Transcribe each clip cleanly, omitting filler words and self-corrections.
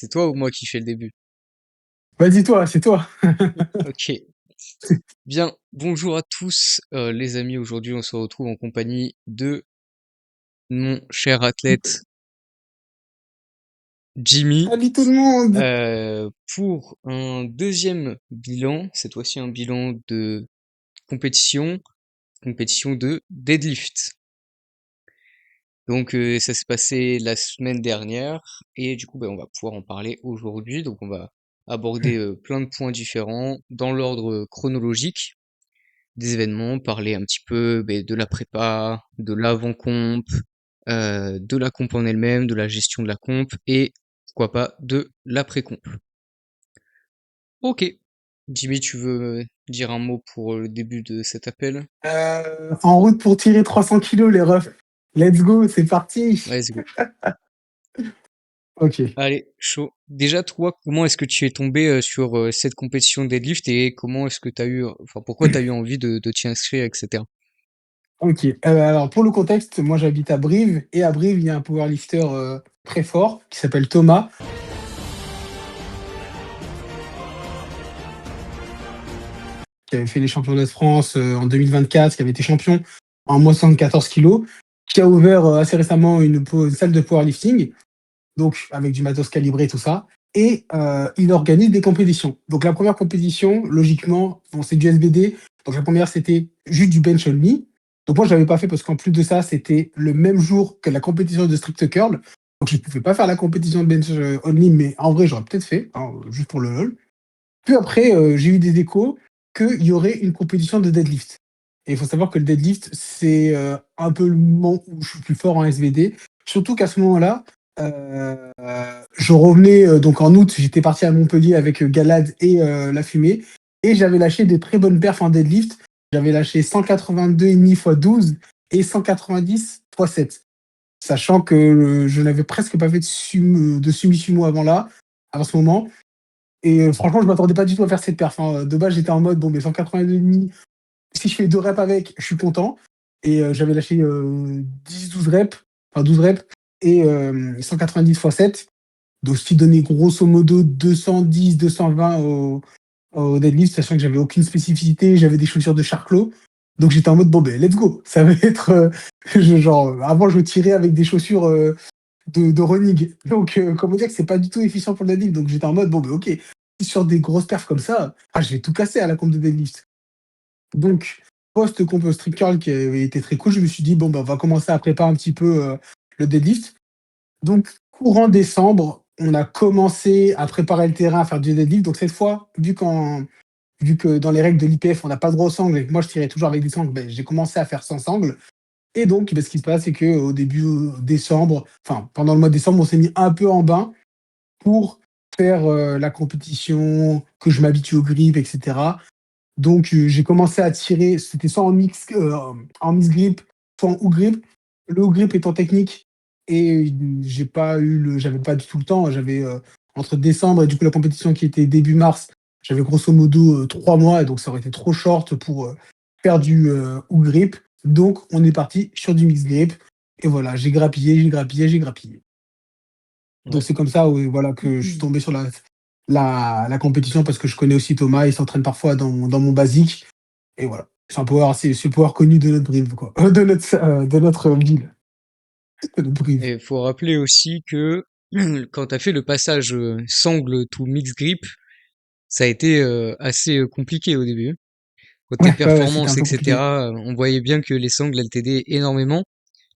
C'est toi ou moi qui fais le début? Vas-y toi, c'est toi. Ok. Bien, bonjour à tous, les amis. Aujourd'hui, on se retrouve en compagnie de mon cher athlète Jimmy Salut tout le monde. pour un deuxième bilan. Cette fois-ci, un bilan de compétition, compétition de deadlift. Donc, ça s'est passé la semaine dernière et du coup, on va pouvoir en parler aujourd'hui. Donc, on va aborder plein de points différents dans l'ordre chronologique des événements, parler un petit peu de la prépa, de l'avant-comp, de la comp en elle-même, de la gestion de la comp et pourquoi pas de l'après-comp. Ok. Jimmy, tu veux dire un mot pour le début de cet appel? En route pour tirer 300 kilos les refs. Let's go, c'est parti. Let's go. Ok. Allez, chaud. Déjà, toi, comment est-ce que tu es tombé sur cette compétition de deadlift et comment est-ce que tu as eu, enfin, pourquoi tu as eu envie de t'y inscrire, etc. Ok. Alors pour le contexte, moi j'habite à Brive et à Brive il y a un powerlifter très fort qui s'appelle Thomas, qui avait fait les championnats de France en 2024, qui avait été champion en moins 74 kilos, qui a ouvert assez récemment une salle de powerlifting, donc avec du matos calibré tout ça. Et il organise des compétitions. Donc la première compétition, logiquement, bon, c'est du SBD. Donc la première, c'était juste du bench only. Donc moi, je l'avais pas fait parce qu'en plus de ça, c'était le même jour que la compétition de strict curl. Donc je ne pouvais pas faire la compétition de bench only, mais en vrai, j'aurais peut-être fait, hein, juste pour le lol. Puis après, j'ai eu des échos qu'il y aurait une compétition de deadlift. Et il faut savoir que le deadlift, c'est un peu le moment où je suis plus fort en SVD. Surtout qu'à ce moment-là, je revenais, donc en août, j'étais parti à Montpellier avec Galad et La Fumée. Et j'avais lâché des très bonnes perfs en deadlift. J'avais lâché 182,5 x 12 et 190 x 7. Sachant que je n'avais presque pas fait de sumi-sumo avant là, avant ce moment. Et franchement, je m'attendais pas du tout à faire cette perf, hein. De base, j'étais en mode, bon, mais 182,5, si je fais 2 reps avec, je suis content. Et j'avais lâché 10-12 reps, enfin 12 reps, et 190 x 7. Donc, ce qui donnait grosso modo 210, 220 au deadlift, sachant que j'avais aucune spécificité, j'avais des chaussures de Charclos. Donc, j'étais en mode, bon, ben, let's go. Ça va être, genre, avant, je tirais avec des chaussures de running. Donc, comment dire que c'est pas du tout efficient pour le deadlift. Donc, j'étais en mode, bon, ben, ok, sur des grosses perfs comme ça, ah, je vais tout casser à la compte de deadlift. Donc, post-comp strict curl qui avait été très cool, je me suis dit, bon, ben, on va commencer à préparer un petit peu le deadlift. Donc, courant décembre, on a commencé à préparer le terrain, à faire du deadlift. Donc, cette fois, vu que dans les règles de l'IPF, on n'a pas de gros sangles et que moi, je tirais toujours avec des sangles, ben, j'ai commencé à faire sans sangles. Et donc, ben, ce qui se passe, c'est qu'au début décembre, enfin, pendant le mois de décembre, on s'est mis un peu en bain pour faire la compétition, que je m'habitue au grip, etc. Donc, j'ai commencé à tirer, c'était soit en mix grip, soit en hook grip. Le hook grip étant technique, et j'avais pas du tout le temps. J'avais entre décembre et du coup la compétition qui était début mars, j'avais grosso modo 3 mois, et donc ça aurait été trop short pour faire du hook grip. Donc, on est parti sur du mix grip. Et voilà, j'ai grappillé, j'ai grappillé, j'ai grappillé. Donc Ouais. c'est comme ça, voilà, que je suis tombé sur la compétition parce que je connais aussi Thomas, il s'entraîne parfois dans mon basique. Et voilà. C'est le power connu de notre Brive, quoi. De notre ville, de notre Brive. Et faut rappeler aussi que quand t'as fait le passage sangle to mix grip, ça a été assez compliqué au début. Côté Ouais, ouais, ouais, c'était performance, un peu compliqué. etc., on voyait bien que les sangles, elles t'aidaient énormément.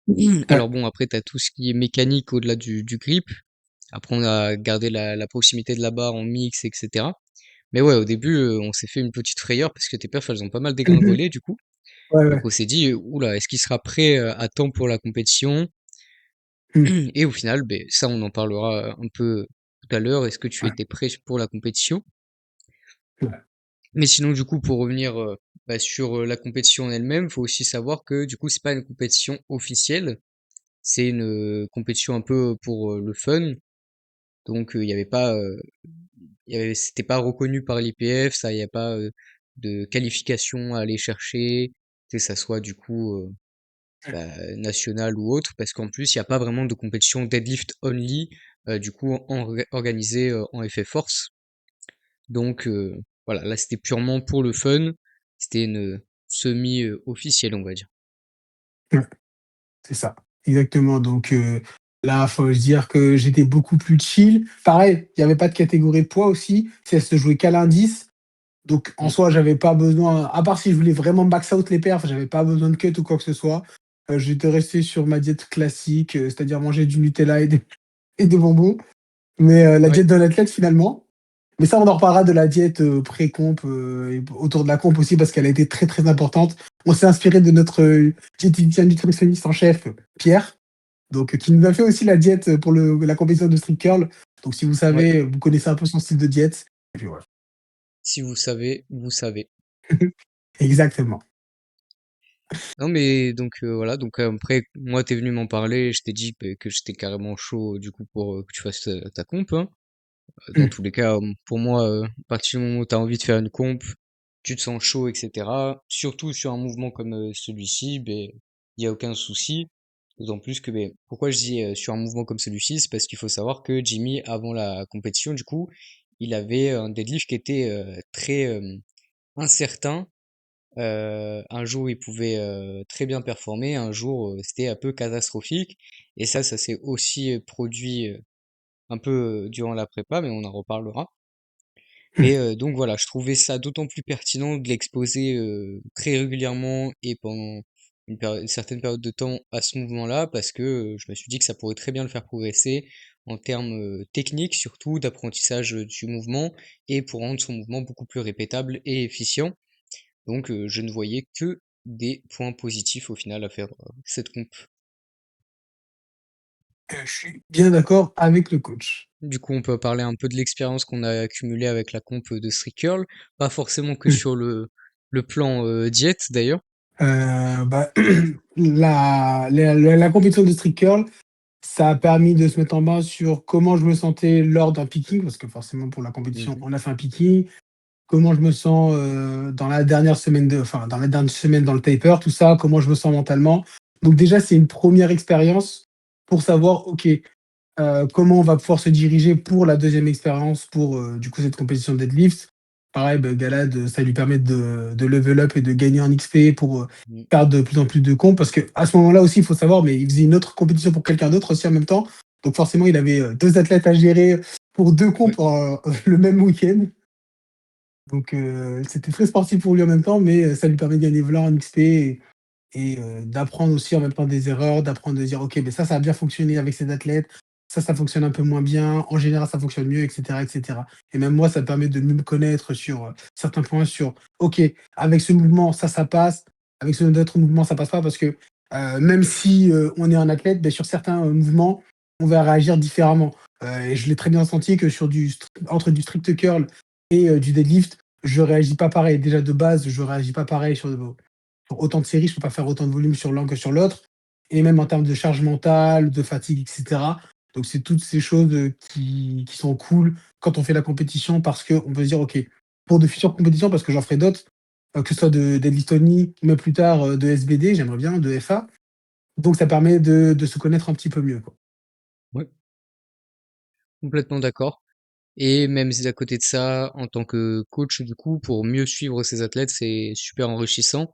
Ouais. Alors bon, après, t'as tout ce qui est mécanique au-delà du grip. Après, on a gardé la proximité de la barre en mix, etc. Mais ouais, au début, on s'est fait une petite frayeur parce que tes perfs, elles ont pas mal Mhm. dégringolé, du coup. Ouais, Donc ouais. on s'est dit, oula, est-ce qu'il sera prêt à temps pour la compétition? Mm. Et au final, ça, on en parlera un peu tout à l'heure. Est-ce que tu Ouais. étais prêt pour la compétition? Ouais. Mais sinon, du coup, pour revenir sur la compétition en elle-même, faut aussi savoir que du coup, c'est pas une compétition officielle, c'est une compétition un peu pour le fun. Donc, il y avait pas, c'était pas reconnu par l'IPF, ça, il y a pas de qualification à aller chercher, que ça soit du coup national ou autre, parce qu'en plus, il n'y a pas vraiment de compétition deadlift only du coup organisé en effet force. Donc voilà, là c'était purement pour le fun, c'était une semi officielle on va dire. Ouais, c'est ça, exactement. Donc là, faut se dire que j'étais beaucoup plus chill. Pareil, il y avait pas de catégorie de poids aussi, ça se jouait qu'à l'indice. Donc en Mmh, soi, j'avais pas besoin, à part si je voulais vraiment max out les perfs, j'avais pas besoin de cut ou quoi que ce soit. J'étais resté sur ma diète classique, c'est-à-dire manger du Nutella et des bonbons. Mais la ouais. diète d'un athlète finalement. Mais ça, on en reparlera de la diète pré-comp et autour de la comp aussi parce qu'elle a été très très importante. On s'est inspiré de notre diététicien nutritionniste en chef, Pierre, donc qui nous a fait aussi la diète pour la compétition de street curl. Donc si vous Ouais, savez, vous connaissez un peu son style de diète. Et puis voilà. si vous savez, vous savez. Exactement. Non mais donc voilà, donc après moi t'es venu m'en parler, je t'ai dit que j'étais carrément chaud du coup pour que tu fasses ta comp, hein. Dans Mm. tous les cas, pour moi, à partir du moment où t'as envie de faire une comp, tu te sens chaud, etc. Surtout sur un mouvement comme celui-ci, ben il y a aucun souci. D'autant plus que ben pourquoi je dis sur un mouvement comme celui-ci, c'est parce qu'il faut savoir que Jimmy avant la compétition, du coup, il avait un deadlift qui était très incertain. Un jour, il pouvait très bien performer, un jour, c'était un peu catastrophique. Et ça s'est aussi produit un peu durant la prépa, mais on en reparlera. Mm. Mais donc voilà, je trouvais ça d'autant plus pertinent de l'exposer très régulièrement et pendant une certaine période de temps à ce mouvement-là, parce que je me suis dit que ça pourrait très bien le faire progresser en termes techniques, surtout d'apprentissage du mouvement, et pour rendre son mouvement beaucoup plus répétable et efficient. Donc je ne voyais que des points positifs au final à faire cette comp. Je suis bien d'accord avec le coach. Du coup, on peut parler un peu de l'expérience qu'on a accumulée avec la comp de Street Curl, pas forcément que Mm. sur le plan diète d'ailleurs. Bah, la compétition de street curl, ça a permis de se mettre en main sur comment je me sentais lors d'un picking, parce que forcément pour la compétition, Mhm. on a fait un picking. Comment je me sens dans la dernière semaine enfin, dans la dernière semaine dans le taper, tout ça, comment je me sens mentalement. Donc déjà, c'est une première expérience pour savoir, ok, comment on va pouvoir se diriger pour la deuxième expérience, pour du coup cette compétition de deadlift. Pareil, bah, Galad, ça lui permet de level up et de gagner en XP pour Mhm. faire de plus en plus de comptes. Parce qu'à ce moment-là aussi, il faut savoir, mais il faisait une autre compétition pour quelqu'un d'autre aussi en même temps. Donc forcément, il avait deux athlètes à gérer pour deux Ouais, comptes le même week-end. Donc c'était très sportif pour lui en même temps, mais ça lui permet de gagner voilà en XP et d'apprendre aussi en même temps des erreurs, d'apprendre de dire: «OK, mais ça a bien fonctionné avec ces athlètes, ça fonctionne un peu moins bien, en général ça fonctionne mieux» et cetera et cetera. Et même moi, ça me permet de mieux me connaître sur, certains points sur: «OK, avec ce mouvement, ça passe, avec ce autre mouvement, ça passe pas» parce que, même si, on est un athlète, beh, sur certains, mouvements, on va réagir différemment. Et je l'ai très bien senti que sur entre du strict curl et du deadlift, je réagis pas pareil. Déjà de base, je réagis pas pareil sur autant de séries, je peux pas faire autant de volume sur l'un que sur l'autre. Et même en termes de charge mentale, de fatigue, et cetera. Donc c'est toutes ces choses, qui sont cool quand on fait la compétition parce qu'on peut se dire: «OK, pour de futures compétitions», parce que j'en ferai d'autres, que ce soit de deadlift ou même plus tard, de SBD, j'aimerais bien, de FA. Donc ça permet de se connaître un petit peu mieux, quoi. ouais, complètement d'accord. Et même si à côté de ça, en tant que coach, du coup, pour mieux suivre ses athlètes, c'est super enrichissant.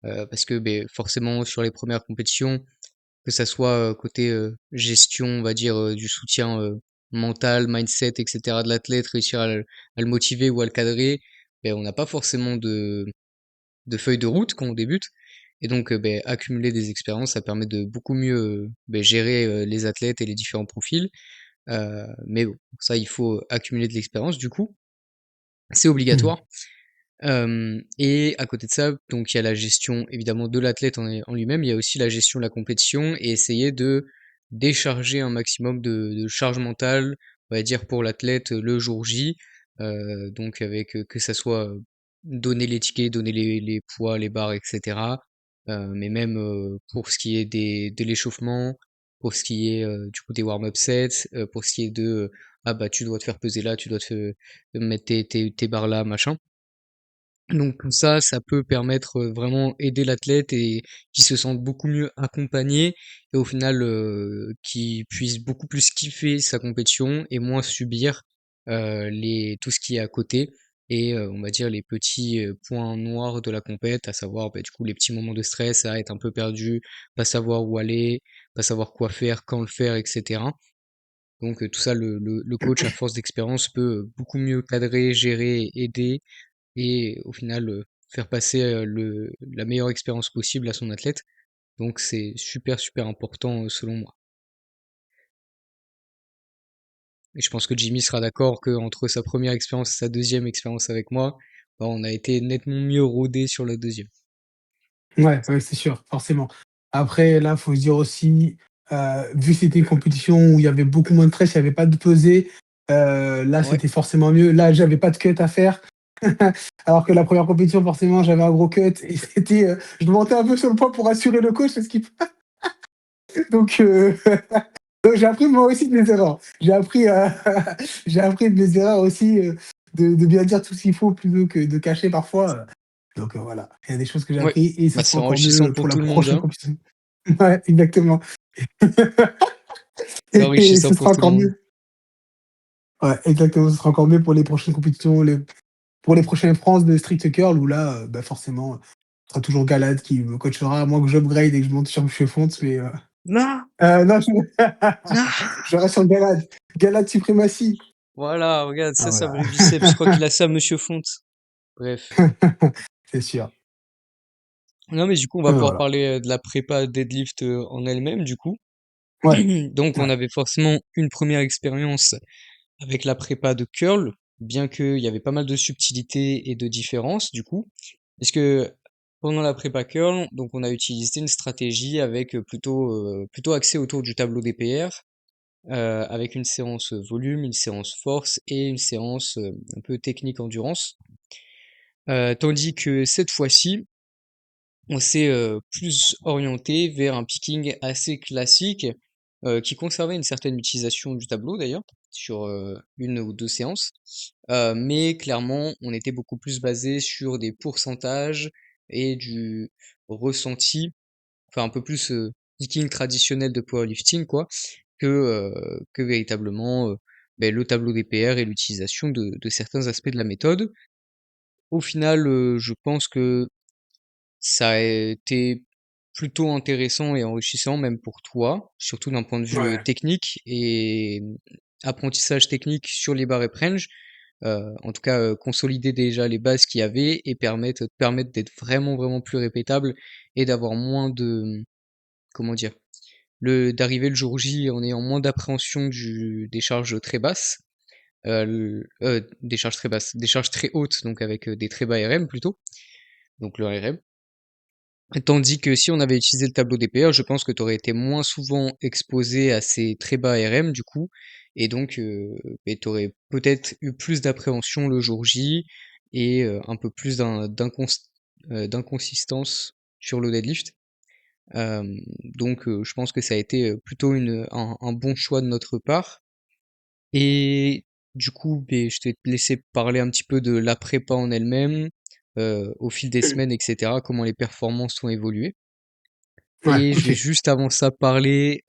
Parce que ben, forcément, sur les premières compétitions, que ça soit côté gestion, on va dire, du soutien mental, mindset, etc. de l'athlète, réussir à le motiver ou à le cadrer, ben, on n'a pas forcément de feuille de route quand on débute. Et donc, ben, accumuler des expériences, ça permet de beaucoup mieux ben, gérer les athlètes et les différents profils. Mais bon, ça, il faut accumuler de l'expérience, du coup, c'est Mmh. obligatoire. Et à côté de ça, donc il y a la gestion évidemment de l'athlète en lui-même, il y a aussi la gestion de la compétition et essayer de décharger un maximum de charge mentale, on va dire pour l'athlète le jour J, donc avec que ça soit donner les tickets, donner les poids, les barres, etc. Mais même pour ce qui est de l'échauffement, pour ce qui est du coup des warm-up sets, pour ce qui est de ah bah tu dois te faire peser là, tu dois te mettre tes barres là, machin. Donc tout ça, ça peut permettre vraiment aider l'athlète et qu'il se sente beaucoup mieux accompagné et au final qu'il puisse beaucoup plus kiffer sa compétition et moins subir tout ce qui est à côté et on va dire les petits points noirs de la compète, à savoir bah, du coup les petits moments de stress, à être un peu perdu, pas savoir où aller, pas savoir quoi faire, quand le faire, etc. Donc tout ça, le coach à force d'expérience peut beaucoup mieux cadrer, gérer, aider et au final faire passer la meilleure expérience possible à son athlète. Donc c'est super super important selon moi. Et je pense que Jimmy sera d'accord que entre sa première expérience et sa deuxième expérience avec moi, bah, on a été nettement mieux rodé sur la deuxième. Ouais, ouais, c'est sûr, forcément. Après, là, faut se dire aussi, vu que c'était une compétition où il y avait beaucoup moins de stress, il y avait pas de pesée, là, Ouais, c'était forcément mieux. Là, j'avais pas de cut à faire. Alors que la première compétition, forcément, j'avais un gros cut et je montais un peu sur le poids pour assurer le coach parce qu'il donc donc j'ai appris moi aussi de mes erreurs. J'ai appris de mes erreurs aussi, de bien dire tout ce qu'il faut plutôt que de cacher parfois, donc voilà. Il y a des choses que j'ai ouais. appris et ce Bah, sera c'est encore enrichissant mieux pour pour la tout le monde, prochaine hein. compétition. Ouais, exactement. C'est Et enrichissant ce pour sera tout le encore monde. mieux. Ouais, exactement, ce sera encore mieux pour les prochaines compétitions, pour les prochaines France de street curl où là, bah, forcément, ce sera toujours Galad qui me coachera, à moins que j'upgrade et que je monte sur Monsieur Fonte, mais Non, non, non. je reste sur Galad. Galad Supremacy. Voilà, regarde, Ah ça voilà, vrai biceps. Je crois qu'il a ça, Monsieur Fonte. Bref. c'est sûr. Non, mais du coup, on va pouvoir Voilà. parler de la prépa deadlift en elle-même, du coup. Ouais, Donc, on ouais, avait forcément une première expérience avec la prépa de curl, bien qu'il y avait pas mal de subtilités et de différences, du coup. Parce que pendant la prépa curl, donc on a utilisé une stratégie avec plutôt axée autour du tableau des PR, avec une séance volume, une séance force et une séance un peu technique endurance. Tandis que cette fois-ci, on s'est plus orienté vers un picking assez classique, qui conservait une certaine utilisation du tableau d'ailleurs, sur une ou deux séances. Mais clairement, on était beaucoup plus basé sur des pourcentages et du ressenti, enfin un peu plus picking traditionnel de powerlifting, quoi, que véritablement ben, le tableau des PR et l'utilisation de certains aspects de la méthode. Au final, je pense que ça a été plutôt intéressant et enrichissant même pour toi, surtout d'un point de vue ouais. technique et apprentissage technique sur les barres et range. En tout cas, consolider déjà les bases qu'il y avait et permettre d'être vraiment vraiment plus répétable et d'avoir moins de comment dire d'arriver le jour J en ayant moins d'appréhension des charges très basses, des charges très basses, des charges très hautes donc avec des très bas RM plutôt, donc le RM. Tandis que si on avait utilisé le tableau DPR, je pense que tu aurais été moins souvent exposé à ces très bas RM du coup, et donc tu aurais peut-être eu plus d'appréhension le jour J et un peu plus d'inconsistance sur le deadlift. Euh, donc je pense que ça a été plutôt un bon choix de notre part. Et du coup, je vais te laisser parler un petit peu de la prépa en elle-même, au fil des semaines, etc., comment les performances ont évolué. Ouais, Et je vais OK. juste avant ça parler,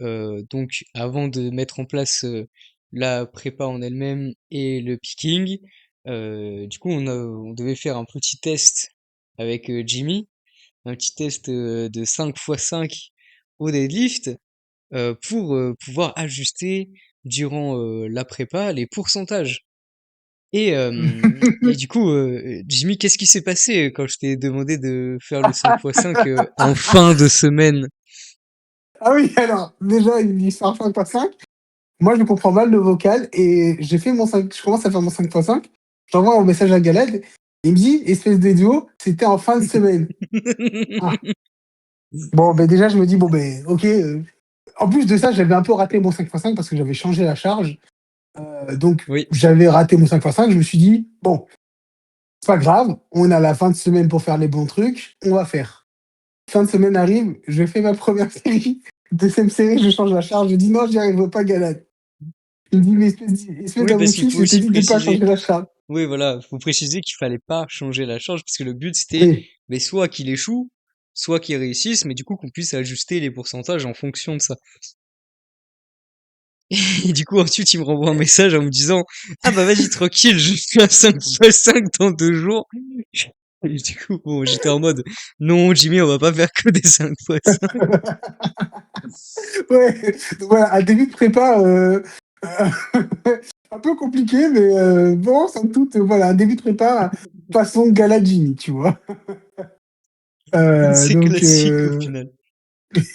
donc avant de mettre en place la prépa en elle-même et le picking, du coup on devait faire un petit test avec Jimmy, un petit test de 5 x 5 au deadlift pour pouvoir ajuster durant la prépa les pourcentages. Et du coup, Jimmy, qu'est-ce qui s'est passé quand je t'ai demandé de faire le 5 x 5 en fin de semaine? Ah oui, alors, déjà, il me dit 5 x 5. Moi, je comprends mal le vocal et je commence à faire mon 5 x 5. J'envoie un message à Galad. Il me dit, espèce d'idiot, c'était en fin de semaine. Ah. Bon, ben déjà, je me dis, bon, ben, ok. En plus de ça, j'avais un peu raté mon 5 x 5 parce que j'avais changé la charge. Donc, Oui, j'avais raté mon 5 x 5. Je me suis dit, bon, c'est pas grave, on a la fin de semaine pour faire les bons trucs, on va faire. Fin de semaine arrive, je fais ma première série. Deuxième série, je change la charge. Je dis non, j'y arriverai pas, Galad. Il me dit, mais espèce oui, parce qu'il d'abruti, faut je t'ai aussi dit de pas changer préciser. la charge. Oui, voilà, faut préciser qu'il fallait pas changer la charge parce que le but c'était Oui. mais soit qu'il échoue, soit qu'il réussisse, mais du coup qu'on puisse ajuster les pourcentages en fonction de ça. Et du coup ensuite il me renvoie un message en me disant ah bah vas-y tranquille, je fais un 5x5 dans 2 jours. Et du coup bon j'étais en mode non Jimmy on va pas faire que des 5x5. Ouais, donc voilà, un début de prépa un peu compliqué, mais bon, somme toute, voilà, un début de prépa façon gala Jimmy, tu vois. C'est Donc, classique au final.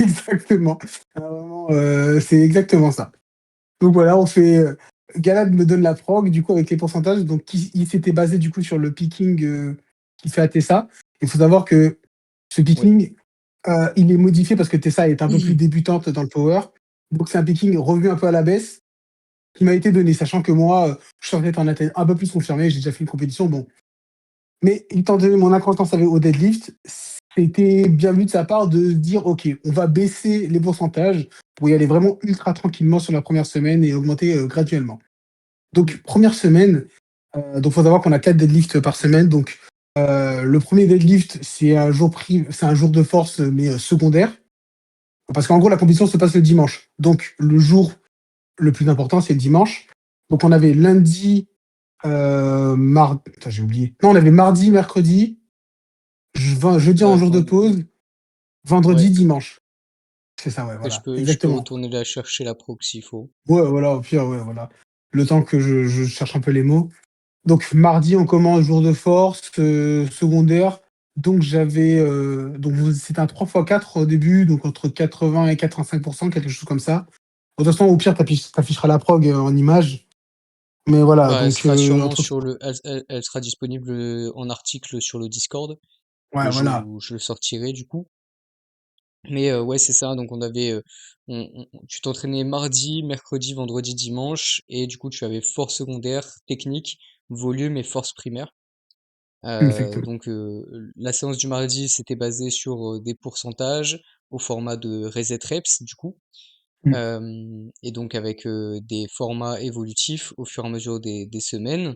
exactement. Vraiment, c'est exactement ça. Donc voilà, on fait. Galad me donne la prog, du coup, avec les pourcentages. Donc, il s'était basé, du coup, sur le picking qu'il fait à Tessa. Il faut savoir que ce Ouais. picking, il est modifié parce que Tessa est un peu plus débutante dans le power. Donc, c'est un picking revu un peu à la baisse qui m'a été donné, sachant que moi, je suis être un athlète un peu plus confirmé. J'ai déjà fait une compétition. Bon, mais étant donné mon inconstance au deadlift, c'était bien vu de sa part de se dire, OK, on va baisser les pourcentages pour y aller vraiment ultra tranquillement sur la première semaine et augmenter graduellement. Donc, première semaine, donc faut savoir qu'on a 4 deadlifts par semaine. Donc, le premier deadlift, c'est un jour de force, mais secondaire. Parce qu'en gros, la compétition se passe le dimanche. Donc, le jour le plus important, c'est le dimanche. Donc, on avait lundi, mardi, j'ai oublié. Non, on avait mardi, mercredi, jeudi Ouais, en jour de enfin, pause, vendredi, ouais. dimanche. C'est ça, ouais, Après, voilà, je peux exactement. retourner la chercher la proc s'il faut. Ouais, voilà, au pire, ouais, voilà. Le temps que je cherche un peu les mots. Donc mardi, on commence jour de force, secondaire. Donc c'était un 3x4 au début, donc entre 80 et 85%, quelque chose comme ça. De toute façon, au pire, t'afficheras la prog en image. Mais voilà, Bah, elle donc sera sûrement entre. sur elle sera disponible en article sur le Discord, Ouais, le jour voilà. où je le sortirai du coup. Mais ouais, c'est ça. Donc on avait, tu t'entraînais mardi, mercredi, vendredi, dimanche, et du coup tu avais force secondaire, technique, volume et force primaire. Exactement. Donc la séance du mardi c'était basé sur des pourcentages au format de reset reps du coup. Mm. Et donc avec des formats évolutifs au fur et à mesure des semaines.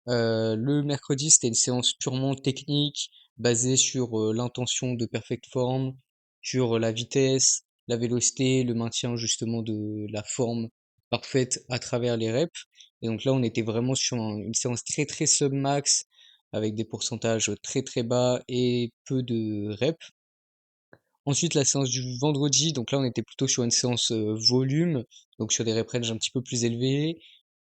Le mercredi, c'était une séance purement technique, basée sur l'intention de perfect form, sur la vitesse, la vélocité, le maintien justement de la forme parfaite à travers les reps. Et donc là, on était vraiment sur une séance très très sub-max, avec des pourcentages très très bas et peu de reps. Ensuite, la séance du vendredi, donc là, on était plutôt sur une séance volume, donc sur des rep range un petit peu plus élevés,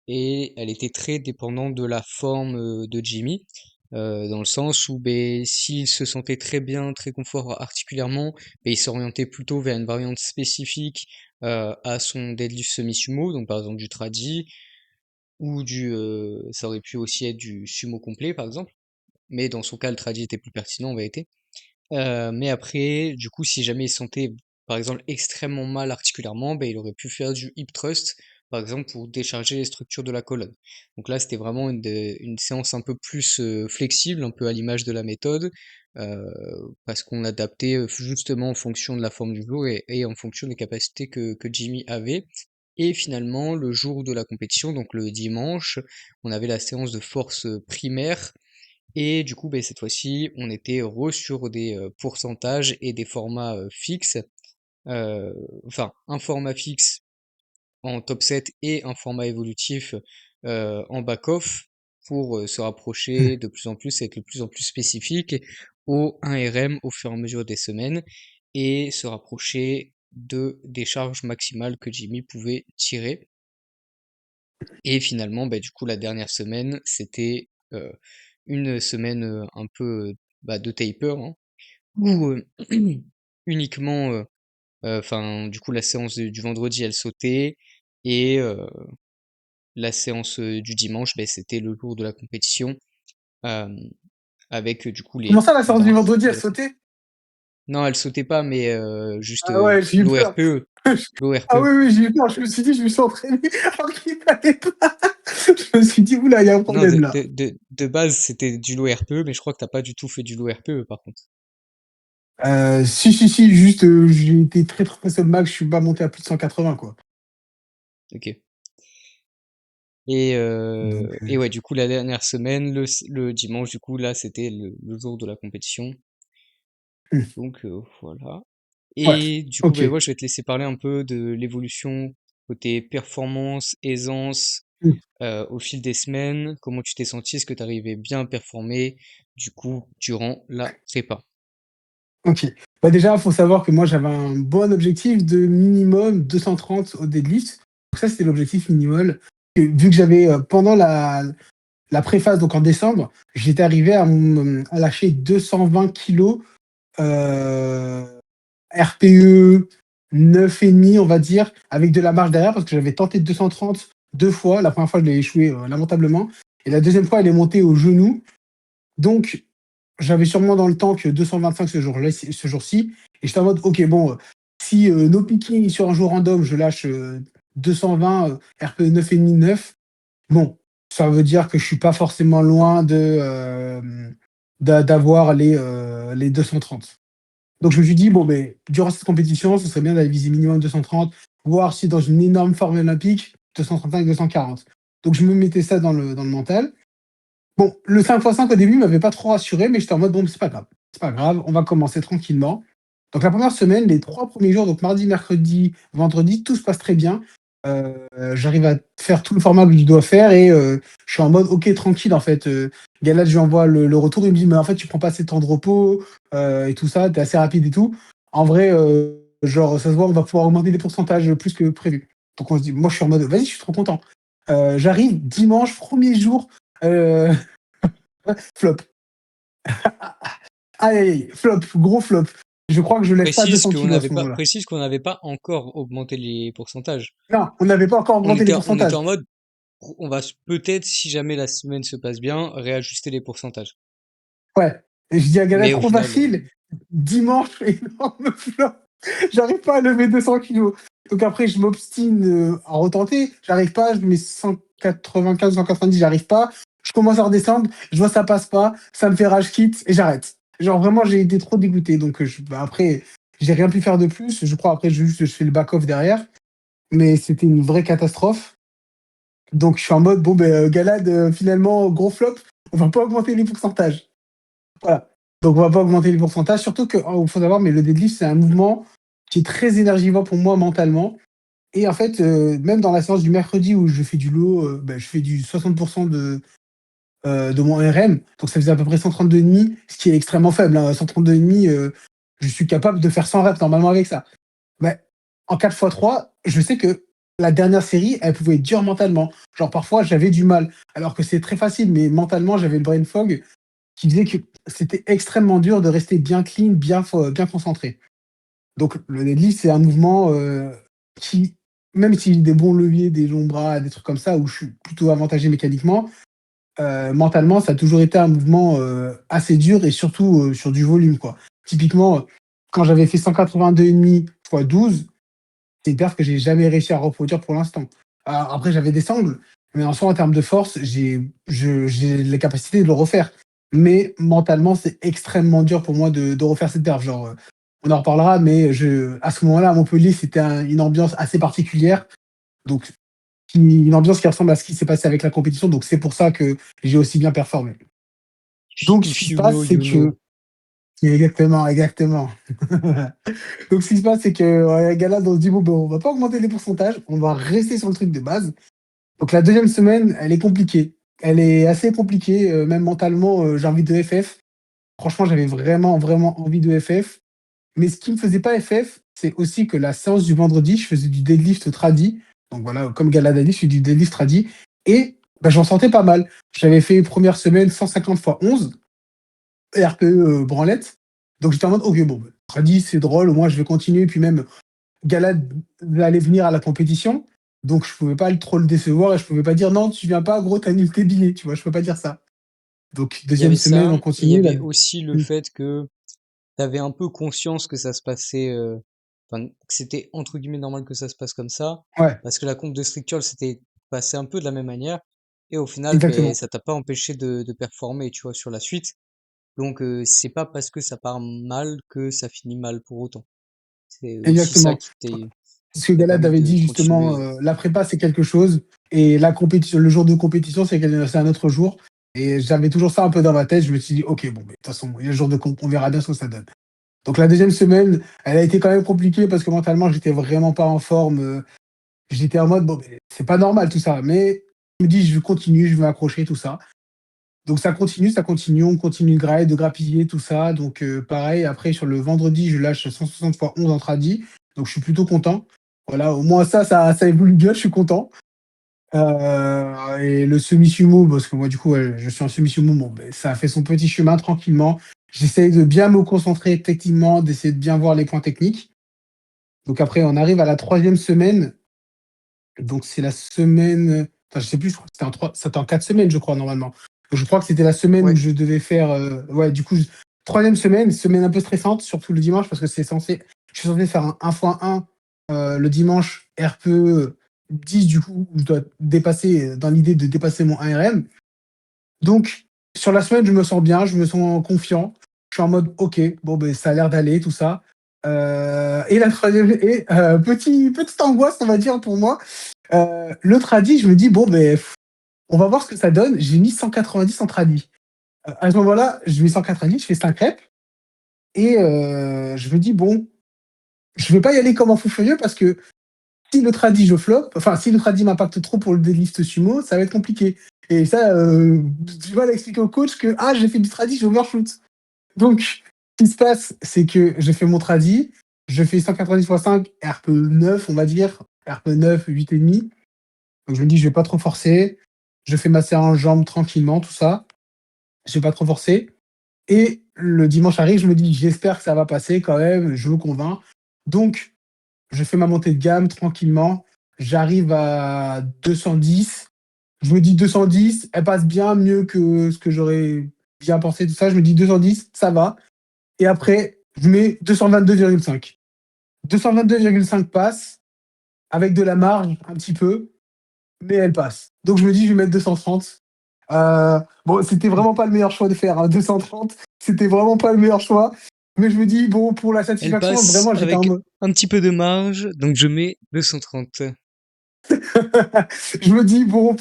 et elle était très dépendante de la forme de Jimmy, dans le sens où ben, s'il se sentait très bien, très confort articulairement, ben, il s'orientait plutôt vers une variante spécifique à son deadlift semi-sumo, donc par exemple du tradi, ou ça aurait pu aussi être du sumo complet par exemple, mais dans son cas, le tradi était plus pertinent en vérité. Mais après, du coup, si jamais il se sentait, par exemple, extrêmement mal articulairement, ben, il aurait pu faire du hip thrust, par exemple, pour décharger les structures de la colonne. Donc là, c'était vraiment une séance un peu plus flexible, un peu à l'image de la méthode, euh, parce qu'on adaptait justement en fonction de la forme du jour et en fonction des capacités que Jimmy avait. Et finalement, le jour de la compétition, donc le dimanche, on avait la séance de force primaire et du coup, ben, cette fois-ci, on était sur des pourcentages et des formats fixes. Euh, enfin, un format fixe en top 7 et un format évolutif en back-off pour se rapprocher de plus en plus, être de plus en plus spécifique au 1RM au fur et à mesure des semaines et se rapprocher des charges maximales que Jimmy pouvait tirer. Et finalement, bah, du coup, la dernière semaine, c'était une semaine un peu bah, de taper, hein, où uniquement, enfin, du coup, la séance du vendredi, elle sautait, et la séance du dimanche, bah, c'était le jour de la compétition, euh, avec du coup Comment les ça, la séance du infos vendredi, elle de la semaine. sautait? Non, elle sautait pas, mais juste Ah ouais, j'ai eu peur. l'ORPE, Ah l'ORPE. oui, oui, j'ai eu peur. Je me suis dit, je me suis entraîné alors qu'il fallait pas. Je me suis dit, oula, il y a un Non, problème là. de base, c'était du low RPE, mais je crois que t'as pas du tout fait du low RPE, par contre. Si, si, si, juste, j'ai été très, très, très max, je suis pas monté à plus de 180, quoi. Ok. Donc, Et ouais, du coup, la dernière semaine, le dimanche, du coup, là, c'était le jour de la compétition. Donc, voilà. ouais, Et du coup, ok. bah, ouais, je vais te laisser parler un peu de l'évolution côté performance, aisance, Hmm, au fil des semaines. Comment tu t'es senti? Est-ce que tu arrivais bien à performer, du coup, durant la prépa? ok. Bah déjà, il faut savoir que moi, j'avais un bon objectif de minimum 230 au deadlift. Donc ça, c'était l'objectif minimal. Et vu que j'avais, pendant la préphase, donc en décembre, j'étais arrivé à lâcher 220 kilos RPE 9,5, on va dire, avec de la marge derrière, parce que j'avais tenté 230 deux fois. La première fois, je l'ai échoué lamentablement. Et la deuxième fois, elle est montée au genou. Donc, j'avais sûrement dans le temps que 225 ce jour-ci. Et j'étais en mode, ok, bon, si no picking sur un jour random, je lâche 220 RPE 9,5, 9, bon, ça veut dire que je suis pas forcément loin d'avoir les 230. Donc je me suis dit, bon, ben, durant cette compétition, ce serait bien d'aller viser minimum 230, voire si dans une énorme forme olympique, 235, 240. Donc je me mettais ça dans le mental. Bon, le 5x5 au début m'avait pas trop rassuré, mais j'étais en mode, bon, c'est pas grave. C'est pas grave, on va commencer tranquillement. Donc la première semaine, les 3 premiers jours, donc mardi, mercredi, vendredi, tout se passe très bien. J'arrive à faire tout le format que je dois faire et je suis en mode, ok, tranquille, en fait. Galad, je lui envoie le retour, il me dit, mais en fait, tu prends pas assez de temps de repos et tout ça, t'es assez rapide et tout. En vrai, genre, ça se voit, on va pouvoir augmenter les pourcentages plus que prévu. Donc on se dit, moi, je suis en mode, vas-y, je suis trop content. J'arrive dimanche, premier jour, euh, flop. Aïe, aïe, aïe, flop, gros flop. Je crois que je lève pas 200 kilos à ce moment-là. Précise qu'on n'avait pas encore augmenté les pourcentages. Non, on n'avait pas encore augmenté les On était pourcentages. en mode, on va peut-être, si jamais la semaine se passe bien, réajuster les pourcentages. Ouais. Et je dis à Galette, Mais au trop final, facile. Dimanche, énorme flop. J'arrive pas à lever 200 kilos. Donc après, je m'obstine à retenter. J'arrive pas, je mets 195, 190, j'arrive pas. Je commence à redescendre, je vois ça passe pas, ça me fait rage quitte et j'arrête. Genre vraiment, j'ai été trop dégoûté. Donc bah, après, j'ai rien pu faire de plus. Je crois après, je fais le back-off derrière. Mais c'était une vraie catastrophe. Donc je suis en mode, bon, ben, Galad, finalement, gros flop, on va pas augmenter les pourcentages. Voilà. Donc on va pas augmenter les pourcentages, surtout que, oh, faut savoir, mais le deadlift, c'est un mouvement qui est très énergivore pour moi mentalement. Et en fait, même dans la séance du mercredi où je fais du low, ben, je fais du 60% de mon RM, donc ça faisait à peu près 132,5, ce qui est extrêmement faible. Hein. 132,5, je suis capable de faire 100 reps normalement avec ça. Mais en 4x3, je sais que la dernière série, elle pouvait être dure mentalement. Genre parfois, j'avais du mal, alors que c'est très facile, mais mentalement, j'avais le brain fog qui faisait que c'était extrêmement dur de rester bien clean, bien concentré. Donc le deadlift, c'est un mouvement qui, même s'il a des bons leviers, des longs bras, des trucs comme ça, où je suis plutôt avantagé mécaniquement, mentalement, ça a toujours été un mouvement assez dur et surtout sur du volume, quoi. Typiquement, quand j'avais fait 182,5 x 12, c'est une perf que j'ai jamais réussi à reproduire pour l'instant. Alors, après, j'avais des sangles, mais en soi, en termes de force, j'ai les capacités de le refaire. Mais mentalement, c'est extrêmement dur pour moi de refaire cette perf. Genre, on en reparlera, mais à ce moment-là, à Montpellier, c'était une ambiance assez particulière. Donc, une ambiance qui ressemble à ce qui s'est passé avec la compétition. Donc, c'est pour ça que j'ai aussi bien performé. Donc, ce qui if se you passe, know, c'est you know. que. Exactement, exactement. Donc, ce qui se passe, c'est que Galad, on se dit, bon, ben, on va pas augmenter les pourcentages, on va rester sur le truc de base. Donc, la deuxième semaine, elle est compliquée. Elle est assez compliquée, même mentalement, j'ai envie de FF. Franchement, j'avais vraiment, vraiment envie de FF. Mais ce qui me faisait pas FF, c'est aussi que la séance du vendredi, je faisais du deadlift tradi. Donc voilà, comme Galad a dit, je fais du deadlift tradi. Et bah, j'en sentais pas mal. J'avais fait première semaine 150 x 11, RPE branlette. Donc j'étais en mode, ok, bon, bah, tradi, c'est drôle, au moins je vais continuer. Puis même, Galad allait venir à la compétition. Donc je pouvais pas trop le décevoir et je pouvais pas dire non, tu viens pas, gros, t'annules tes billets, tu vois, je peux pas dire ça. Donc Il y deuxième avait semaine, ça, on et il y continue. avait aussi le fait que tu avais un peu conscience que ça se passait, enfin, que c'était entre guillemets normal que ça se passe comme ça, Ouais, parce que la compte de Stricture s'était passée un peu de la même manière, et au final, ben, exactement. ça t'a pas empêché de performer, tu vois, sur la suite. Donc, c'est pas parce que ça part mal que ça finit mal pour autant. C'est aussi ça Exactement. qui Ce que t'a Galad permis avait de dit justement, continuer. la prépa c'est quelque chose, Et la compétition, le jour de compétition, c'est un autre jour. Et j'avais toujours ça un peu dans ma tête. Je me suis dit, ok, bon, mais de toute façon, il y a le jour de comp, on verra bien ce que ça donne. Donc la deuxième semaine, elle a été quand même compliquée parce que mentalement, j'étais vraiment pas en forme. J'étais en mode, bon, mais c'est pas normal tout ça. Mais je me dis, je continue, je vais m'accrocher, tout ça. Donc ça continue, on continue de grappiller, tout ça. Donc pareil, après sur le vendredi, je lâche 160 fois 11 en tradi. Donc je suis plutôt content. Voilà, au moins ça évolue bien, je suis content. Et le semi-sumo, parce que moi du coup je suis en semi-sumo, bon, ben, ça a fait son petit chemin tranquillement. J'essaye de bien me concentrer techniquement, d'essayer de bien voir les points techniques. Donc après, on arrive à la troisième semaine. Donc c'est la semaine, enfin je sais plus, je crois que c'était en 4 semaines, je crois, normalement. Donc je crois que c'était la semaine où Ouais, je devais faire, ouais, du coup, troisième semaine, semaine un peu stressante, surtout le dimanche, parce que je suis censé faire un 1x1 le dimanche, RPE 10, du coup, où je dois dépasser, dans l'idée de dépasser mon 1RM. Donc, sur la semaine, je me sens bien, je me sens confiant. Je suis en mode, ok, bon, ben, ça a l'air d'aller, tout ça. Et la troisième, et petite angoisse, on va dire, pour moi. Le tradi, je me dis, bon, ben, on va voir ce que ça donne. J'ai mis 190 en tradi. À ce moment-là, je mets 190, je fais 5 reps. Et je me dis, bon, je vais pas y aller comme un fou furieux parce que si le tradi, je flop, enfin, si le tradi m'impacte trop pour le deadlift sumo, ça va être compliqué. Et ça, je vais expliquer au coach que, ah, j'ai fait du tradi, j'ai overshoot. Donc, ce qui se passe, c'est que je fais mon tradi, je fais 190 x 5, RPE 9, on va dire, RPE 9, 8,5. Donc, je me dis, je vais pas trop forcer. Je fais ma séance jambes tranquillement, tout ça. Je vais pas trop forcer. Et le dimanche arrive, je me dis, j'espère que ça va passer quand même, je me convainc. Donc, je fais ma montée de gamme tranquillement. J'arrive à 210. Je me dis 210, elle passe bien, mieux que ce que j'aurais bien pensé, tout ça. Je me dis 210, ça va. Et après, je mets 222,5. 222,5 passe, avec de la marge un petit peu, mais elle passe. Donc je me dis, je vais mettre 230. Bon, c'était vraiment pas le meilleur choix de faire, hein, 230. C'était vraiment pas le meilleur choix. Mais je me dis, bon, pour la elle satisfaction, passe vraiment, j'étais en avec mode. un petit peu de marge, donc je mets 230. Je me dis, bon,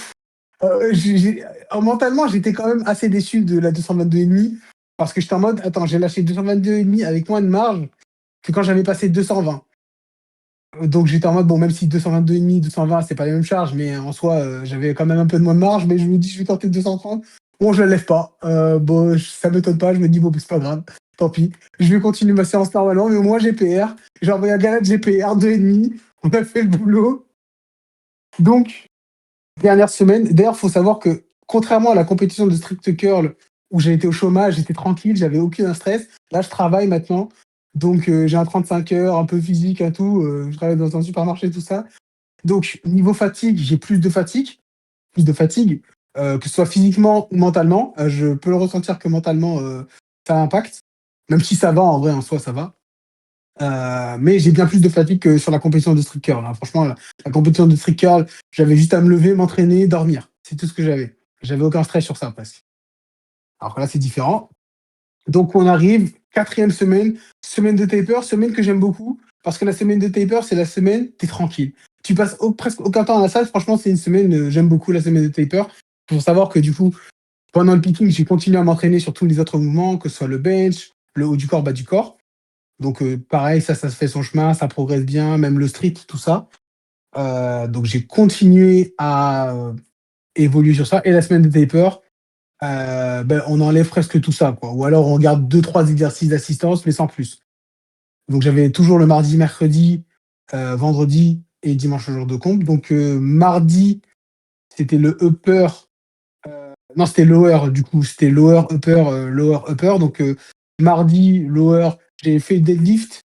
mentalement, j'étais quand même assez déçu de la 222,5 parce que j'étais en mode, attends, j'ai lâché 222,5 avec moins de marge que quand j'avais passé 220. Donc j'étais en mode, bon, même si 222,5, 220, c'est pas les mêmes charges, mais en soi, j'avais quand même un peu de moins de marge, mais je me dis, je vais tenter 230. Bon, je la lève pas. Bon, ça m'étonne pas, je me dis, bon, c'est pas grave, tant pis. Je vais continuer ma séance normalement, mais au moins GPR. J'ai envoyé un galette GPR 2,5. On a fait le boulot. Donc, dernière semaine. D'ailleurs, il faut savoir que, contrairement à la compétition de strict curl, où j'ai été au chômage, j'étais tranquille, j'avais aucun stress. Là, je travaille maintenant. Donc, j'ai un 35 heures, un peu physique et tout. Je travaille dans un supermarché, tout ça. Donc, niveau fatigue, j'ai plus de fatigue, que ce soit physiquement ou mentalement. Je peux le ressentir que mentalement, ça impacte. Même si ça va, en vrai, en soi, ça va. Mais j'ai bien plus de fatigue que sur la compétition de street curl, hein. Franchement, la compétition de street curl, j'avais juste à me lever, m'entraîner, dormir. C'est tout ce que j'avais. J'avais aucun stress sur ça, presque. Alors que là, c'est différent. Donc, on arrive, quatrième semaine, semaine de taper, semaine que j'aime beaucoup, parce que la semaine de taper, c'est la semaine, t'es tranquille. Tu passes presque aucun temps à la salle. Franchement, c'est une semaine, j'aime beaucoup la semaine de taper. Il faut savoir que du coup, pendant le picking, j'ai continué à m'entraîner sur tous les autres mouvements, que ce soit le bench, le haut du corps, bas du corps. Donc, pareil, ça se fait son chemin, ça progresse bien, même le street, tout ça. Donc, j'ai continué à évoluer sur ça. Et la semaine de taper, ben, on enlève presque tout ça, quoi. Ou alors, on garde deux, trois exercices d'assistance, mais sans plus. Donc, j'avais toujours le mardi, mercredi, vendredi et dimanche le jour de comp. Donc, mardi, c'était le upper. Non, c'était lower, du coup. C'était lower, upper, lower, upper. Donc, mardi, lower, j'ai fait deadlift.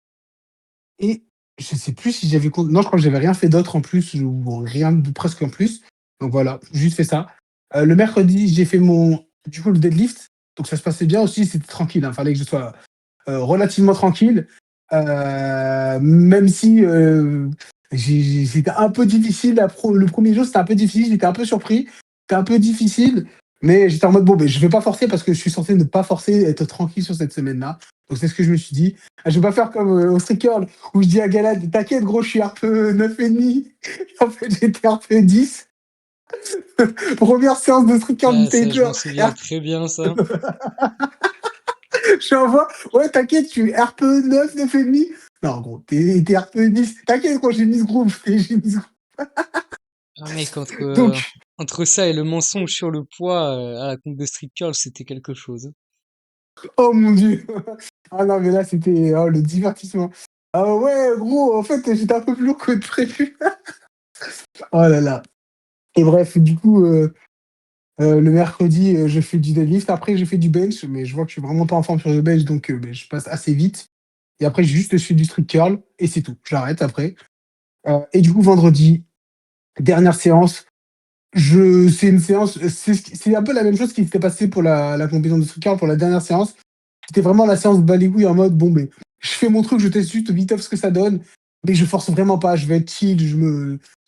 Et je sais plus si j'avais non, je crois que j'avais rien fait d'autre en plus ou rien de presque en plus. Donc voilà, juste fait ça. Le mercredi, j'ai fait mon du coup le deadlift. Donc ça se passait bien aussi, c'était tranquille, hein. Fallait que je sois relativement tranquille. Même si c'était un peu difficile. Le premier jour, c'était un peu difficile, j'étais un peu surpris. C'était un peu difficile, mais j'étais en mode bon, ben, je vais pas forcer parce que je suis censé ne pas forcer, être tranquille sur cette semaine-là. Donc c'est ce que je me suis dit. Je vais pas faire comme au street curl où je dis à Galad, t'inquiète gros, je suis un peu 9,5. En fait, j'étais un peu 10. Première séance de street curl du Ah, ça, je Stager. m'en souviens très bien, ça. Je envoie, ouais, t'inquiète, tu es RPE 9, 9,5. Non, gros, t'es RPE 10. T'inquiète, quand j'ai mis ce groupe, j'ai mis ce groupe. Ah, mec, Donc, entre ça et le mensonge sur le poids à la compte de Street Curl, c'était quelque chose. oh mon dieu. Ah non, mais là, c'était le divertissement. Ah ouais, gros, en fait, j'étais un peu plus lourd que prévu. Oh là là. Et bref, du coup, le mercredi, je fais du deadlift. Après, je fais du bench, mais je vois que je suis vraiment pas en forme sur le bench, donc ben, je passe assez vite. Et après, juste, je fais du street curl, et c'est tout. J'arrête après. Et du coup, vendredi, dernière séance. C'est une séance, c'est un peu la même chose qui s'était passé pour la compétition de street curl pour la dernière séance. C'était vraiment la séance balayouille en mode, bon, ben, je fais mon truc, je teste juste vite ce que ça donne, mais je force vraiment pas, je vais être chill,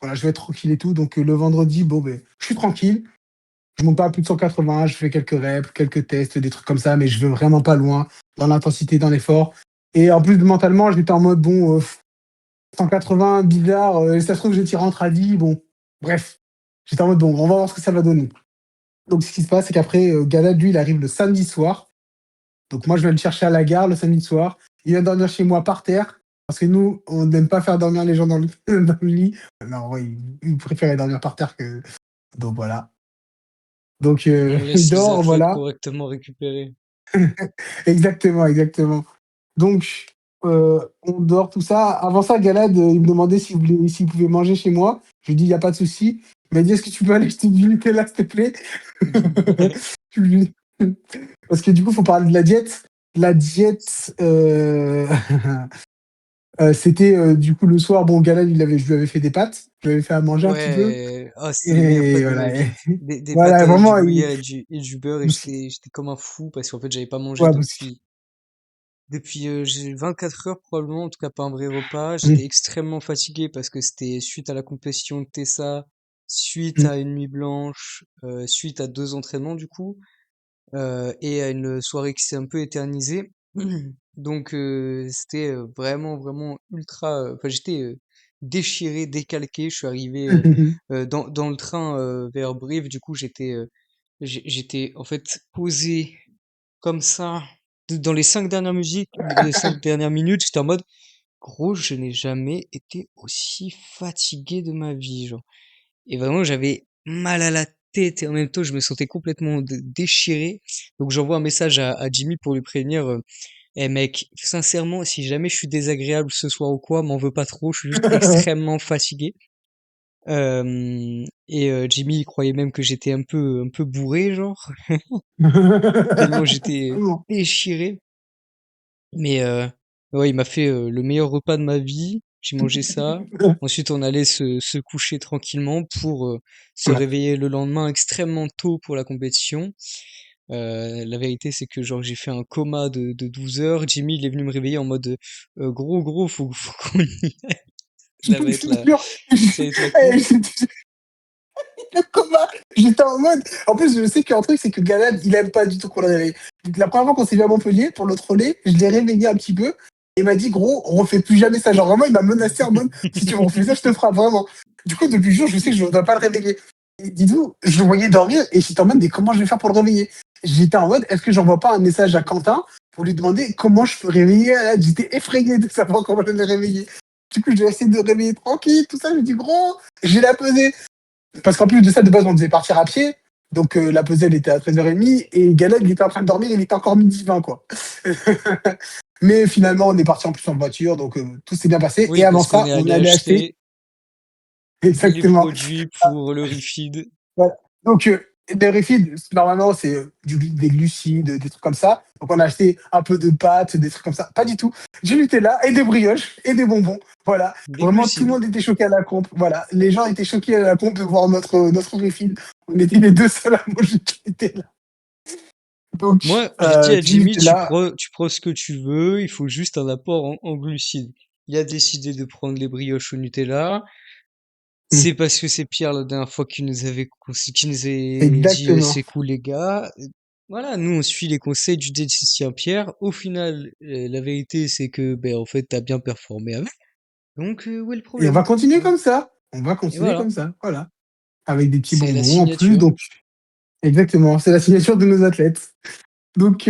voilà, je vais être tranquille et tout. Donc, le vendredi, bon, ben, je suis tranquille, je monte pas à plus de 180, je fais quelques reps, quelques tests, des trucs comme ça, mais je veux vraiment pas loin dans l'intensité, dans l'effort. Et en plus, mentalement, j'étais en mode, bon, 180, bizarre, ça se trouve, je tire en tradi, bon, bref. J'étais en mode, bon, on va voir ce que ça va donner. Donc, ce qui se passe, c'est qu'après, Gala, lui, il arrive le samedi soir. Donc moi, je vais le chercher à la gare le samedi soir. Il vient dormir chez moi par terre. Parce que nous, on n'aime pas faire dormir les gens dans le, dans le lit. Non, ouais, il préférait dormir par terre que. Donc voilà. Donc On il laisse les dort, athlètes voilà. correctement récupérer. Exactement, exactement. Donc on dort, tout ça. Avant ça, Galad, il me demandait s'il pouvait manger chez moi. Je lui ai dit, il n'y a pas de souci. Il m'a dit, est-ce que tu peux aller acheter du Nutella, s'il te plaît? Je lui- Parce que du coup, il faut parler de la diète. La diète, c'était du coup le soir, bon, Galad, je lui avais fait des pâtes, je lui avais fait à manger un petit peu. Ouais, ah, c'était les meilleures Et pâtes de ma voilà, vie. Des pâtes voilà, avec du vraiment, gruyère et du beurre et parce j'étais comme un fou parce qu'en fait j'avais pas mangé ouais, parce que- depuis 24 heures probablement, en tout cas pas un vrai repas. J'étais extrêmement fatigué parce que c'était suite à la compétition de Tessa, suite à une nuit blanche, suite à 2 entraînements du coup. Et à une soirée qui s'est un peu éternisée. Donc c'était vraiment, vraiment ultra. Enfin, j'étais déchiré, décalqué. Je suis arrivé dans le train vers Brive. Du coup, j'étais en fait posé comme ça. Dans les 5 dernières minutes, j'étais en mode, gros, je n'ai jamais été aussi fatigué de ma vie, genre. Et vraiment, j'avais mal à la tête et en même temps, je me sentais complètement déchiré. Donc, j'envoie un message à Jimmy pour lui prévenir, eh mec, sincèrement, si jamais je suis désagréable ce soir ou quoi, m'en veux pas trop, je suis juste extrêmement fatigué. Et Jimmy il croyait même que j'étais un peu bourré, genre, tellement j'étais Vraiment. déchiré. Mais ouais, il m'a fait le meilleur repas de ma vie. J'ai mangé ça. Ensuite, on allait se coucher tranquillement pour se Ouais. réveiller le lendemain extrêmement tôt pour la compétition. La vérité, c'est que genre j'ai fait un coma de 12 heures. Jimmy, il est venu me réveiller en mode gros, faut qu'on y aille. Je te jure, Ça va être la eh, course. comment j'étais en mode. En plus, je sais qu'un truc, c'est que Galad, il aime pas du tout qu'on le réveille. Donc, la première fois qu'on s'est vu à Montpellier pour le troller, je l'ai réveillé un petit peu et il m'a dit, gros, on refait plus jamais ça. Genre, vraiment, il m'a menacé en mode, si tu refais ça, je te frappe, vraiment. Du coup, depuis le jour, je sais que je ne dois pas le réveiller. Et dis-nous, je le voyais dormir et j'étais en mode, mais comment je vais faire pour le réveiller? J'étais en mode, est-ce que j'envoie pas un message à Quentin pour lui demander comment je peux réveiller Galad? J'étais effrayé de savoir comment je vais le réveiller. Du coup, je vais essayer de le réveiller tranquille, tout ça. Je me dis, gros, j'ai la pesée. Parce qu'en plus de ça, de base, on devait partir à pied. Donc, la pesée, elle était à 13h30. Et Galad, il était en train de dormir. Il était encore midi 20, quoi. Mais finalement, on est parti en plus en voiture. Donc, tout s'est bien passé. Et Oui, avant parce qu'on ça, est on allé allait acheter. acheter les Exactement. produits pour le refeed. Voilà. Donc, des refeeds, normalement, c'est des glucides, des trucs comme ça. Donc, on a acheté un peu de pâtes, des trucs comme ça. Pas du tout. Du Nutella et des brioches et des bonbons. Voilà. Des Vraiment, tout le glucides. monde était choqué à la pompe. Voilà. Les gens étaient choqués à la pompe de voir notre refeed. On était les deux seuls à manger du Nutella. Donc, Moi, j'ai dit à du Jimmy, Nutella. tu prends ce que tu veux, il faut juste un apport en glucides. Il a décidé de prendre les brioches au Nutella. Hmm. C'est parce que c'est Pierre la dernière fois qui nous avait dit Exactement. c'est cool les gars. Voilà, nous on suit les conseils du diététicien Pierre. Au final, la vérité c'est que ben en fait t'as bien performé avec. Donc où est le Et on va problème? continuer Voilà. comme ça. On va Et continuer voilà. comme ça. Voilà. avec des petits C'est la bonbons en plus. signature. Donc, exactement, c'est la signature de nos athlètes. Donc,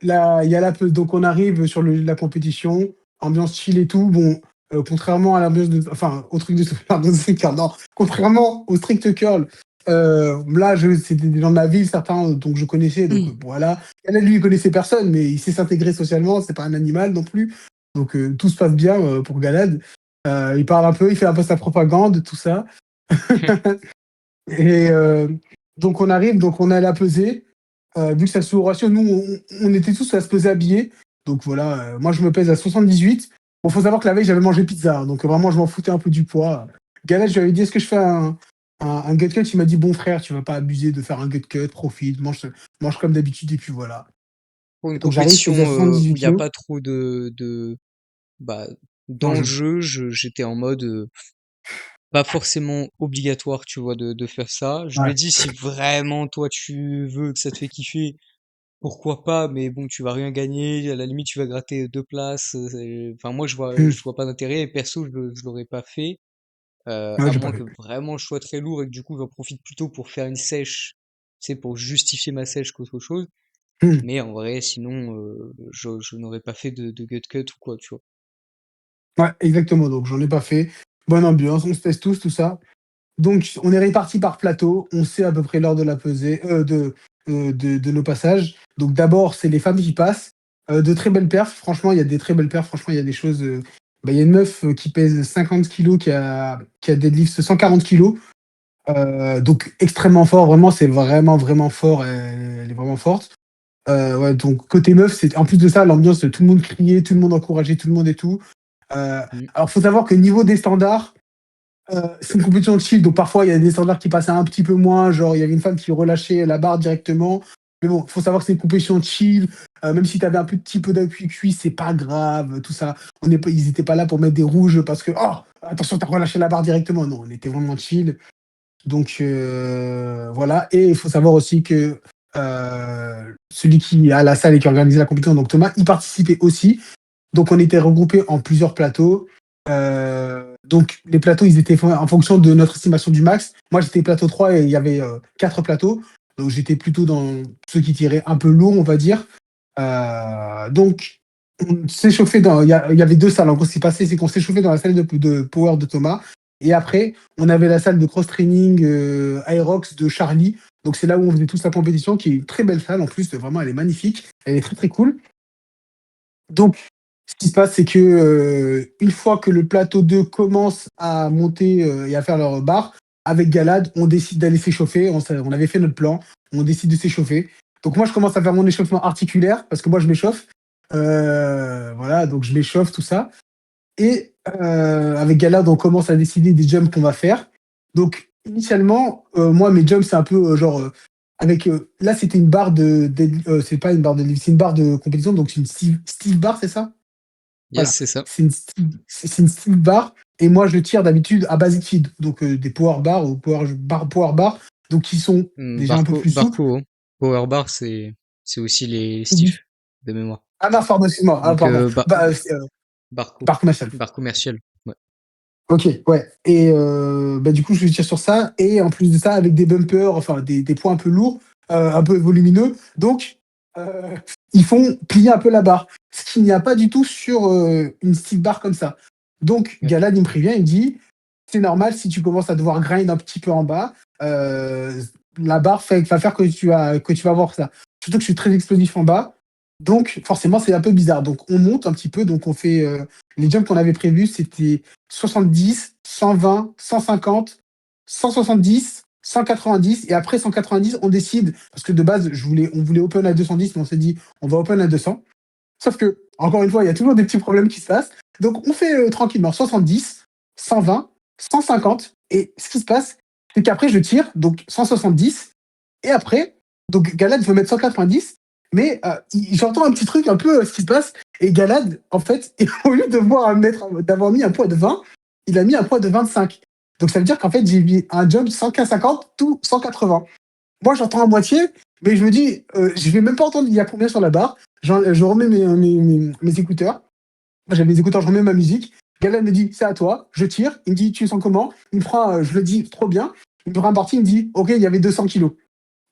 là, il y a donc on arrive sur la compétition, ambiance chill et tout. Bon, contrairement à l'ambiance enfin, au truc de pardon, de curl, non, contrairement au strict curl, là, c'était des gens de ma ville, certains, donc je connaissais. Donc, bon, voilà. Elle, lui, il connaissait personne, mais il sait s'intégrer socialement. C'est pas un animal non plus. Donc, tout se passe bien pour Galad. Il parle un peu, il fait un peu sa propagande, tout ça. Et donc, on arrive, donc on est à la pesée. Vu que ça se fait au ratio, nous, on était tous à se peser habillés. Donc voilà, moi, je me pèse à 78. Bon, faut savoir que la veille, j'avais mangé pizza. Donc vraiment, je m'en foutais un peu du poids. Galet, je lui avais dit, est-ce que je fais un gut cut? Il m'a dit, bon frère, tu vas pas abuser de faire un gut cut, profite, mange comme d'habitude. Et puis voilà. Pour une Donc j'arrive, je compétition pesais à où 78 il n'y a kilos. pas trop bah, Non, je... d'enjeux, j'étais en mode pas forcément obligatoire, tu vois, de faire ça. Je lui ai Ouais. dit si vraiment toi tu veux que ça te fait kiffer, pourquoi pas, mais bon, tu vas rien gagner. À la limite, tu vas gratter 2 places. Enfin, moi, Hmm. je vois pas d'intérêt. Et perso, je l'aurais pas fait, Ouais, à j'ai pas moins fait. que vraiment je sois très lourd et que du coup, j'en profite plutôt pour faire une sèche, c'est pour justifier ma sèche qu'autre chose. Hmm. Mais en vrai, sinon, je n'aurais pas fait de gut cut ou quoi, tu vois. Ouais, exactement. Donc j'en ai pas fait. Bonne ambiance, on se teste tous, tout ça. Donc, on est répartis par plateau. On sait à peu près l'heure de la pesée, de nos passages. Donc, d'abord, c'est les femmes qui passent. De très belles perfs. Franchement, il y a des très belles perfs. Franchement, il y a des choses. Bah, il y a une meuf qui pèse 50 kilos qui a deadlift 140 kilos. Donc, extrêmement fort. Vraiment, c'est vraiment, vraiment fort. Elle est vraiment forte. Ouais, donc, côté meuf, en plus de ça, l'ambiance, tout le monde criait, tout le monde encourageait, tout le monde et tout. Euh, Mm. alors, faut savoir que niveau des standards, c'est une compétition de chill, donc parfois il y a des standards qui passaient un petit peu moins, genre il y avait une femme qui relâchait la barre directement. Mais bon, faut savoir que c'est une compétition de chill, même si tu avais un petit peu d'appui cuisse, c'est pas grave, tout ça. Ils étaient pas là pour mettre des rouges parce que, oh, attention, t'as relâché la barre directement. Non, on était vraiment chill. Donc voilà, et il faut savoir aussi que celui qui a la salle et qui organisait la compétition, donc Thomas, il participait aussi. Donc, on était regroupés en plusieurs plateaux. Donc, les plateaux, ils étaient faits en fonction de notre estimation du max. Moi, j'étais plateau 3 et il y avait 4 plateaux. Donc, j'étais plutôt dans ceux qui tiraient un peu lourd, on va dire. Donc, on s'est chauffé il y avait 2 salles. En gros, ce qui passait, c'est qu'on s'est chauffé dans la salle de power de Thomas. Et après, on avait la salle de cross-training Aerox de Charlie. Donc, c'est là où on faisait tous la compétition, qui est une très belle salle. En plus, vraiment, elle est magnifique. Elle est très, très cool. Donc, ce qui se passe, c'est que une fois que le plateau 2 commence à monter et à faire leur barre, avec Galad, on décide d'aller s'échauffer. On avait fait notre plan, on décide de s'échauffer. Donc moi, je commence à faire mon échauffement articulaire parce que moi, je m'échauffe. Voilà, donc je m'échauffe, tout ça. Et avec Galad, on commence à décider des jumps qu'on va faire. Donc initialement, moi, mes jumps, c'est un peu genre avec là, c'était une barre c'est pas une barre de c'est une barre de compétition, donc c'est une Steve bar, c'est ça? Yes, Voilà, c'est ça. c'est une Steve bar. Et moi, je le tire d'habitude à basic feed, donc des power bar ou power bar, donc qui sont déjà un peu plus souples. Barco, hein. Power bar, c'est aussi les stiffs de mémoire. Ah non, pardon, excuse-moi. Ah, Donc, pardon. Bah, Barco, bar commercial. bar commercial. Ouais. Ok, ouais. Et bah, du coup, je tire sur ça. Et en plus de ça, avec des bumpers, enfin des points un peu lourds, un peu volumineux. Donc, euh, ils font plier un peu la barre. Ce qu'il n'y a pas du tout sur une steel bar comme ça. Donc, Ouais. Galad, il me prévient, il me dit, c'est normal si tu commences à devoir grind un petit peu en bas, la barre va faire que tu vas avoir ça. Surtout que je suis très explosif en bas. Donc, forcément, c'est un peu bizarre. Donc, on monte un petit peu. Donc, on fait les jumps qu'on avait prévus, c'était 70, 120, 150, 170, 190. Et après 190, on décide, parce que de base, on voulait open à 210, mais on s'est dit, on va open à 200. Sauf que, encore une fois, il y a toujours des petits problèmes qui se passent. Donc, on fait tranquillement 70, 120, 150. Et ce qui se passe, c'est qu'après, je tire, donc 170. Et après, donc Galad veut mettre 190. Mais j'entends un petit truc un peu ce qui se passe. Et Galad, en fait, au lieu d'avoir mis un poids de 20, il a mis un poids de 25. Donc, ça veut dire qu'en fait, j'ai mis un jump 150, tout 180. Moi, j'entends à moitié, mais je me dis, je vais même pas entendre il y a combien sur la barre. Je remets mes écouteurs. Moi, j'avais mes écouteurs, je remets ma musique. Galan me dit, c'est à toi. Je tire. Il me dit, tu sens comment? Il me prend, je le dis, trop bien. une première partie, il me dit, OK, il y avait 200 kilos.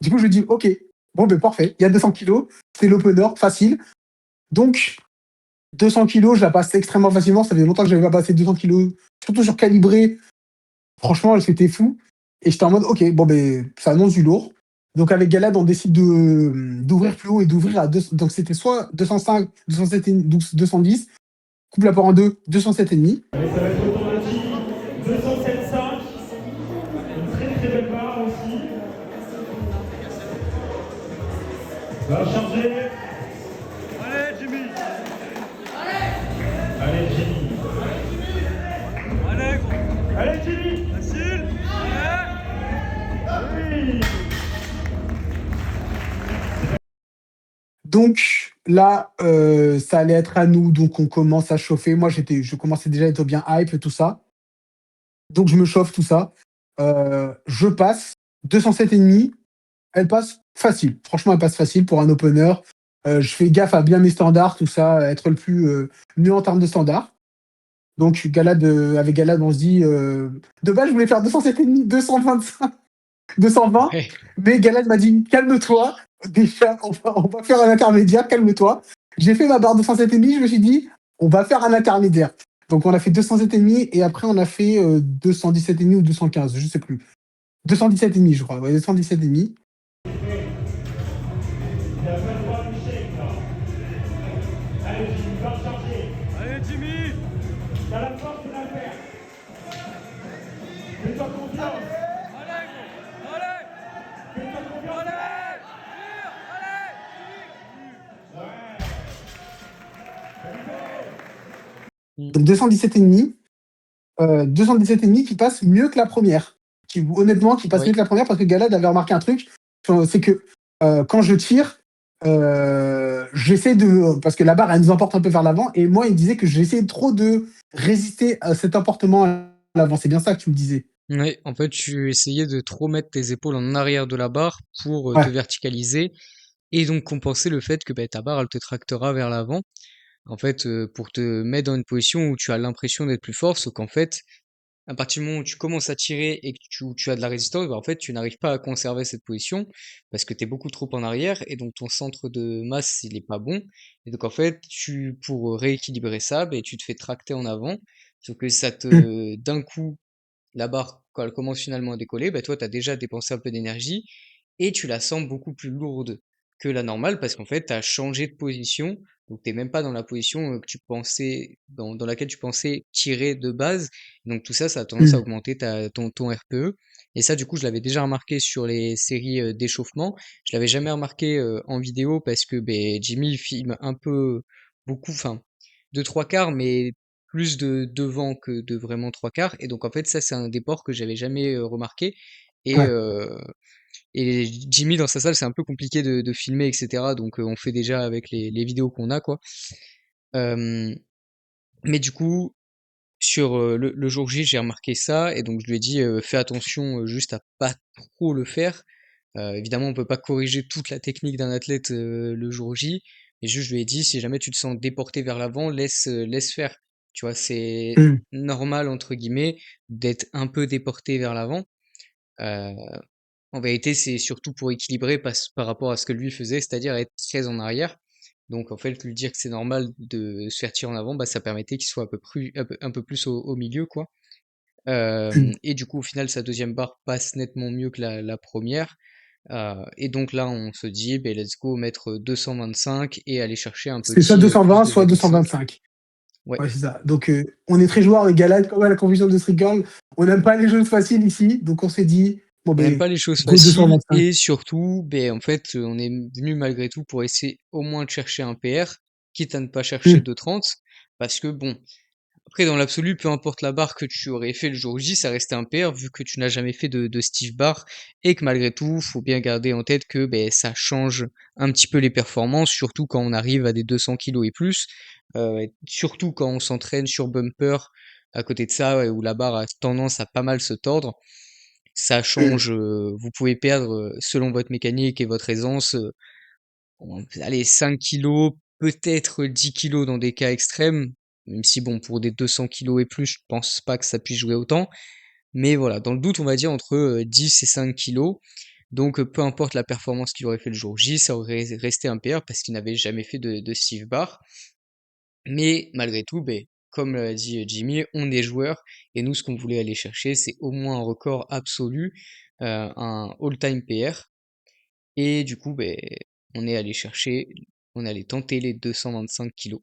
Du coup, je lui dis, OK, bon, ben parfait, il y a 200 kilos, c'est l'opener, facile. Donc, 200 kilos, je la passe extrêmement facilement. Ça fait longtemps que j'avais pas passé 200 kilos, surtout sur calibré. Franchement, c'était fou. Et j'étais en mode, OK, bon, ben, ça annonce du lourd. Donc, avec Galad, on décide d'ouvrir plus haut et d'ouvrir à 2. Donc, c'était soit 205, 207, 210, coupe la part en deux, 207,5. Allez, ça va être automatique. 207,5. Une très très belle barre aussi. Ça va charger. Allez, Jimmy. Allez, Jimmy. Allez, gros. Allez, Jimmy. Facile. Allez. Oui. Donc, là, ça allait être à nous. Donc, on commence à chauffer. Moi, je commençais déjà à être bien hype, tout ça. Donc, je me chauffe, tout ça. Je passe 207,5. Elle passe facile. Franchement, elle passe facile pour un opener. Je fais gaffe à bien mes standards, tout ça, à être le plus mieux en termes de standards. Donc, avec Galad, on se dit. De base, je voulais faire 207,5, 225, 220. Ouais. Mais Galad m'a dit calme-toi. Déjà, on va faire un intermédiaire, calme-toi. J'ai fait ma barre 207,5. Je me suis dit, on va faire un intermédiaire. Donc, on a fait 207,5 et après, on a fait 217,5 ou 215, je sais plus. 217,5, je crois. Ouais, 217,5. Il a pas le droit à l'échec là. Allez, Jimmy, va charger. Allez, Jimmy. T'as la force de la faire. Fais-toi confiance. Allez, gros. Allez. Fais-toi confiance. Allez. Mm. Donc 217,5. 217,5 qui passe mieux que la première. Honnêtement, qui passe mieux Oui. que la première parce que Galad avait remarqué un truc. C'est que quand je tire, j'essaie de. Parce que la barre, elle nous emporte un peu vers l'avant. Et moi, il me disait que j'essayais trop de résister à cet emportement à l'avant. C'est bien ça que tu me disais. Ouais, en fait, tu essayais de trop mettre tes épaules en arrière de la barre pour te Ouais, verticaliser et donc compenser le fait que ta barre, elle te tractera vers l'avant. En fait, pour te mettre dans une position où tu as l'impression d'être plus fort, sauf qu'en fait, à partir du moment où tu commences à tirer et que tu as de la résistance, en fait, tu n'arrives pas à conserver cette position parce que tu es beaucoup trop en arrière et donc ton centre de masse, il est pas bon. Et donc, en fait, pour rééquilibrer ça, tu te fais tracter en avant. Sauf que d'un coup, la barre, quand elle commence finalement à décoller, toi, tu as déjà dépensé un peu d'énergie et tu la sens beaucoup plus lourde que la normale parce qu'en fait, tu as changé de position. Donc, t'es même pas dans la position que tu pensais, dans laquelle tu pensais tirer de base. Donc, tout ça, ça a tendance à mm, augmenter ton RPE. Et ça, du coup, je l'avais déjà remarqué sur les séries d'échauffement. Je l'avais jamais remarqué en vidéo parce que Jimmy filme un peu beaucoup, enfin, de trois quarts, mais plus de devant que de vraiment trois quarts. Et donc, en fait, ça, c'est un déport que j'avais jamais remarqué. Et, ouais. euh, et Jimmy, dans sa salle, c'est un peu compliqué de filmer, etc. Donc, on fait déjà avec les vidéos qu'on a, quoi. Euh, mais du coup, sur le jour J, j'ai remarqué ça. Et donc, je lui ai dit, fais attention juste à pas trop le faire. Évidemment, on peut pas corriger toute la technique d'un athlète le jour J, mais juste je lui ai dit, si jamais tu te sens déporté vers l'avant, laisse faire. Tu vois, c'est Mm. normal entre guillemets d'être un peu déporté vers l'avant. Euh, En vérité, c'est surtout pour équilibrer par rapport à ce que lui faisait, c'est-à-dire être très en arrière. Donc en fait, lui dire que c'est normal de se faire tirer en avant, ça permettait qu'il soit un peu plus au milieu, quoi. Mm. Et du coup, au final, sa deuxième barre passe nettement mieux que la première. Et donc là, on se dit, let's go mettre 225 et aller chercher un C'est soit petit plus 220, de soit 0,5. 225. Ouais. Ouais, c'est ça. Donc, on est très joueur avec Galad, comme à la confusion de Street Girl. On n'aime pas les jeux faciles ici. Donc, on s'est dit, bon, On n'aime ben, pas les choses go faciles 225. et surtout, en fait, on est venu malgré tout pour essayer au moins de chercher un PR, quitte à ne pas chercher Mm. 2,30, parce que bon, après dans l'absolu, peu importe la barre que tu aurais fait le jour J, ça restait un PR vu que tu n'as jamais fait de Steve Bar et que malgré tout, faut bien garder en tête que ça change un petit peu les performances, surtout quand on arrive à des 200 kilos et plus, surtout quand on s'entraîne sur bumper à côté de ça, ouais, où la barre a tendance à pas mal se tordre. Ça Mm. change, vous pouvez perdre, selon votre mécanique et votre aisance, allez 5 kilos, peut-être 10 kilos dans des cas extrêmes, même si bon pour des 200 kilos et plus, je pense pas que ça puisse jouer autant. Mais voilà, dans le doute, on va dire entre 10 et 5 kilos. Donc peu importe la performance qu'il aurait fait le jour J, ça aurait resté un PR parce qu'il n'avait jamais fait de Steve Bar. Mais malgré tout, ben, comme l'a dit Jimmy, on est joueur et nous ce qu'on voulait aller chercher, c'est au moins un record absolu, un all-time PR. Et du coup, ben, on est allé chercher, on est allé tenter les 225 kilos.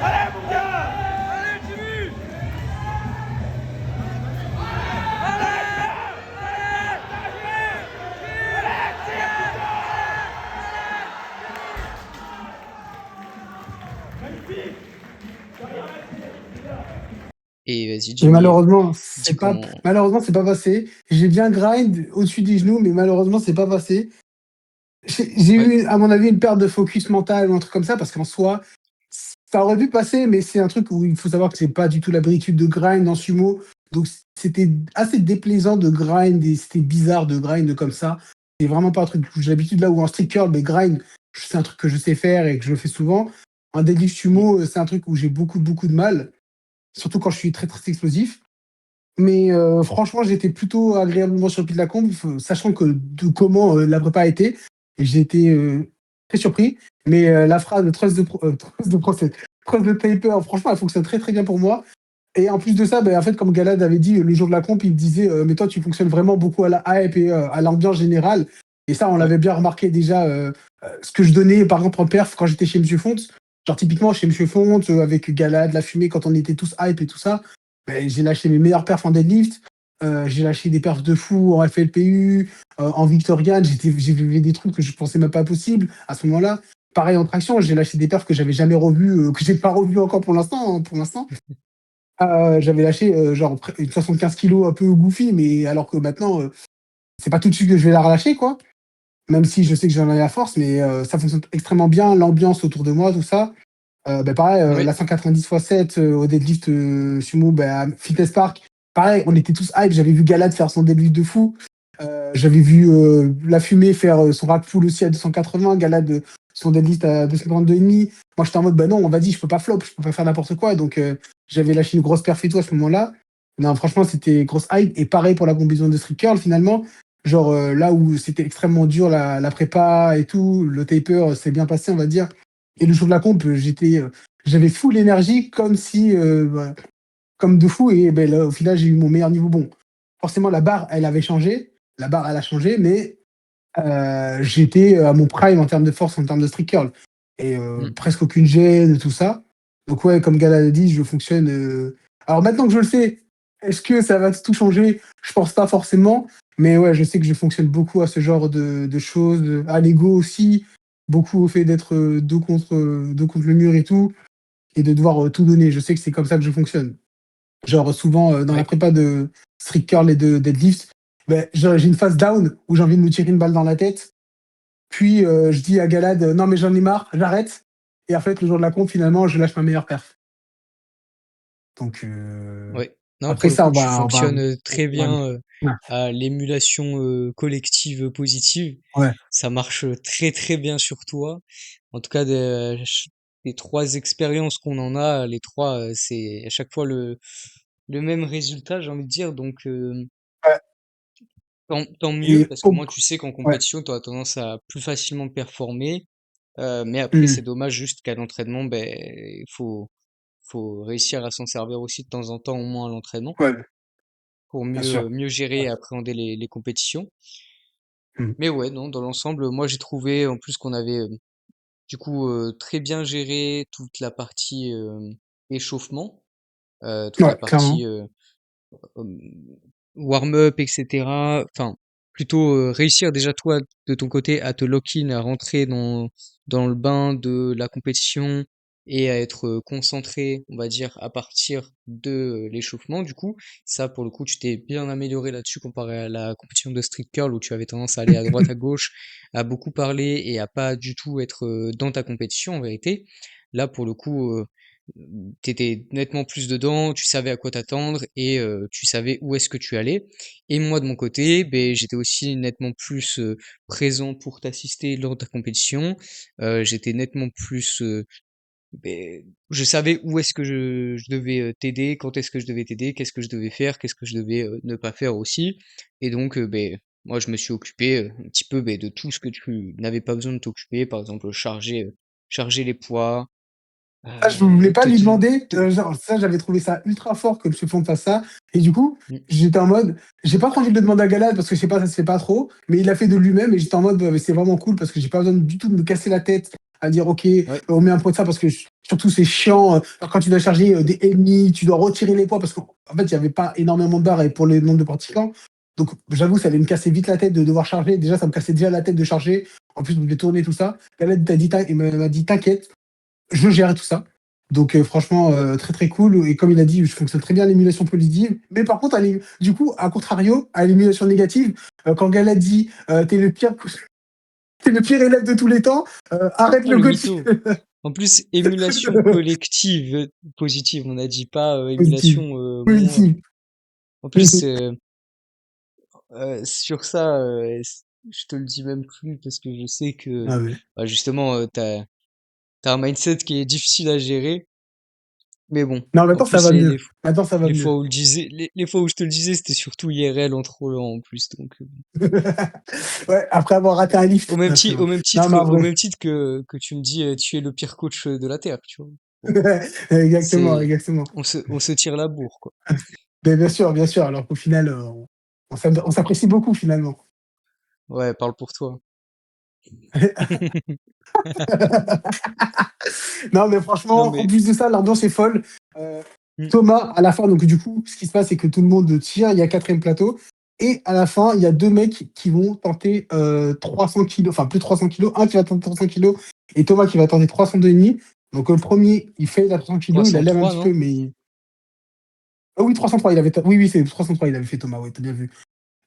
Allez, mon gars! Allez, Jimmy! Et vas-y Et Jimmy, dis comment. malheureusement, c'est pas passé. J'ai bien grind au-dessus des genoux, mais malheureusement, c'est pas passé. J'ai Ouais, eu, à mon avis, une perte de focus mental ou un truc comme ça, parce qu'en soi, ça aurait pu passer, mais c'est un truc où il faut savoir que c'est pas du tout l'habitude de grind en sumo. Donc, c'était assez déplaisant de grind et c'était bizarre de grind comme ça. C'est vraiment pas un truc que j'ai l'habitude là où en street curl, mais grind, c'est un truc que je sais faire et que je le fais souvent. En deadlift mm, sumo, c'est un truc où j'ai beaucoup de mal, surtout quand je suis très explosif. Mais franchement, j'étais plutôt agréablement surpris de la comp, sachant que de comment la prépa a été. Et j'ai été très surpris. Mais la phrase de trust de process, trust de taper, franchement, elle fonctionne très bien pour moi. Et en plus de ça, ben, en fait, comme Galad avait dit le jour de la comp, il disait mais toi, tu fonctionnes vraiment beaucoup à la hype et à l'ambiance générale. Et ça, on ouais, l'avait bien remarqué déjà. Ce que je donnais, par exemple, en perf quand j'étais chez Monsieur Font. Genre, typiquement, chez Monsieur Font, avec Galad, la fumée, quand on était tous hype et tout ça, ben, j'ai lâché mes meilleurs perfs en deadlift. J'ai lâché des perfs de fou en FLPU, en Victorian. J'ai fait des trucs que je pensais même pas possible à ce moment-là. Pareil en traction, j'ai lâché des perfs que j'avais jamais revus, que j'ai pas revus encore pour l'instant. Pour l'instant, j'avais lâché genre 75 kilos un peu goofy, mais alors que maintenant, c'est pas tout de suite que je vais la relâcher, quoi. Même si je sais que j'en ai la force, mais ça fonctionne extrêmement bien, l'ambiance autour de moi, tout ça. Ben pareil, ouais, la 190 x 7 au deadlift sumo, ben, à Fitness Park. Pareil, on était tous hype. J'avais vu Galad faire son deadlift de fou. J'avais vu La Fumée faire son rack pull aussi à 280. Galad, son deadlift à 252,5. Moi, j'étais en mode, bah non, on va dire, je peux pas flop, je peux pas faire n'importe quoi. Donc, j'avais lâché une grosse perf et tout à ce moment-là. Non, franchement, c'était grosse hype. Et pareil pour la combinaison de street curl, finalement. Genre, là où c'était extrêmement dur, la prépa et tout, le taper s'est bien passé, on va dire. Et le jour de la comp, j'avais full énergie comme si, voilà, comme de fou. Et ben, là, au final, j'ai eu mon meilleur niveau. Bon, forcément, la barre, elle avait changé. La barre, elle a changé, mais j'étais à mon prime en termes de force, en termes de street curl. Et mm, presque aucune gêne, tout ça. Donc, ouais, comme Gala l'a dit, je fonctionne. Alors, maintenant que je le sais, est-ce que ça va tout changer? Je pense pas forcément. Mais ouais, je sais que je fonctionne beaucoup à ce genre de choses, à l'ego aussi, beaucoup au fait d'être dos contre le mur et tout, et de devoir tout donner. Je sais que c'est comme ça que je fonctionne. Genre souvent dans la ouais. prépa de street curl et de deadlift, ben, j'ai une phase down où j'ai envie de me tirer une balle dans la tête. Puis je dis à Galad, non mais j'en ai marre, j'arrête. Et en fait, le jour de la comp, finalement, je lâche ma meilleure perf. Donc Ouais. Non, pour après le ça, coup, tu on va fonctionnes très ouais, bien ouais, à l'émulation collective positive. ouais, Ça marche très bien sur toi. En tout cas, des trois expériences qu'on en a, les trois, c'est à chaque fois le même résultat, j'ai envie de dire. Donc, ouais. tant mieux, Et parce que moi, tu sais qu'en ouais. compétition, tu as tendance à plus facilement performer. Mais après, c'est Hmm, dommage juste qu'à l'entraînement, ben, faut réussir à s'en servir aussi de temps en temps, au moins à l'entraînement, ouais, pour bien sûr. mieux gérer Ouais. et appréhender les compétitions. Hmm. Mais ouais, non, dans l'ensemble, moi j'ai trouvé en plus qu'on avait du coup très bien géré toute la partie échauffement, toute la Ouais, partie clairement. euh, warm-up, etc. Enfin, plutôt réussir déjà toi de ton côté à te lock-in, à rentrer dans le bain de la compétition et à être concentré, on va dire, à partir de l'échauffement. Du coup, ça pour le coup, tu t'es bien amélioré là-dessus comparé à la compétition de street curl où tu avais tendance à aller à droite, à gauche, à beaucoup parler et à pas du tout être dans ta compétition en vérité. Là, pour le coup, t'étais nettement plus dedans, tu savais à quoi t'attendre et tu savais où est-ce que tu allais. Et moi de mon côté, ben j'étais aussi nettement plus présent pour t'assister lors de ta compétition. J'étais nettement plus je savais où est-ce que je devais t'aider, quand est-ce que je devais t'aider, qu'est-ce que je devais faire, qu'est-ce que je devais ne pas faire aussi. Et donc, moi, je me suis occupé un petit peu de tout ce que tu n'avais pas besoin de t'occuper, par exemple charger les poids, Ça, je voulais pas te, lui te, demander, te- genre ça, j'avais trouvé ça ultra fort que M. Font fasse ça. Et du coup, Mm. j'étais en mode, j'ai pas trop envie de le demander à Galad parce que je sais pas, ça se fait pas trop, mais il l'a fait de lui-même et j'étais en mode, c'est vraiment cool parce que j'ai pas besoin du tout de me casser la tête à dire, ok, Ouais, on met un poids de ça parce que surtout c'est chiant. Quand tu dois charger des ennemis, tu dois retirer les poids parce qu'en fait, il y avait pas énormément de barres et pour le nombre de participants. Donc, j'avoue, ça allait me casser vite la tête de devoir charger. Déjà, ça me cassait déjà la tête de charger. En plus, on devait tourner tout ça. Galad il m'a dit, t'inquiète, je gérais tout ça. Donc franchement, très très cool. Et comme il a dit, je fonctionne très bien à l'émulation positive. Mais par contre, du coup, à contrario, à l'émulation négative, quand Gala dit t'es le pire élève de tous les temps, arrête oh, le le Gothi mytho. En plus, émulation collective positive, on n'a dit pas positive. émulation moins. Positive. En plus, sur ça, je te le dis même plus parce que je sais que Ah ouais. justement, t'as un mindset qui est difficile à gérer. Mais bon, Non, en maintenant ça plus, va mieux. Maintenant ça va les mieux. fois où les fois où je te le disais, c'était surtout IRL en trollant en plus. Donc, Ouais, après avoir raté un lift. Ah, c'est bon. Non, mais en au vrai. même titre que tu me dis, tu es le pire coach de la Terre, tu vois. Bon, Exactement, c'est, exactement. on se tire la bourre, quoi. Mais bien sûr, bien sûr. Alors qu'au final, on s'apprécie beaucoup finalement. Ouais, parle pour toi. Non, mais Non, franchement, en mais, plus de ça, l'ambiance est folle. Euh, hmm, Thomas, à la fin, donc du coup, ce qui se passe, c'est que tout le monde tire, il y a quatrième plateau. Et à la fin, il y a deux mecs qui vont tenter 300 kilos, enfin plus de 300 kilos, un qui va tenter 300 kilos et Thomas qui va tenter 302,5. Donc le premier, il fait la 300 kilos, il la lève un 303, petit non? peu, mais. Ah oui, 303, oui, oui, c'est 303, il avait fait Thomas, ouais, t'as bien vu.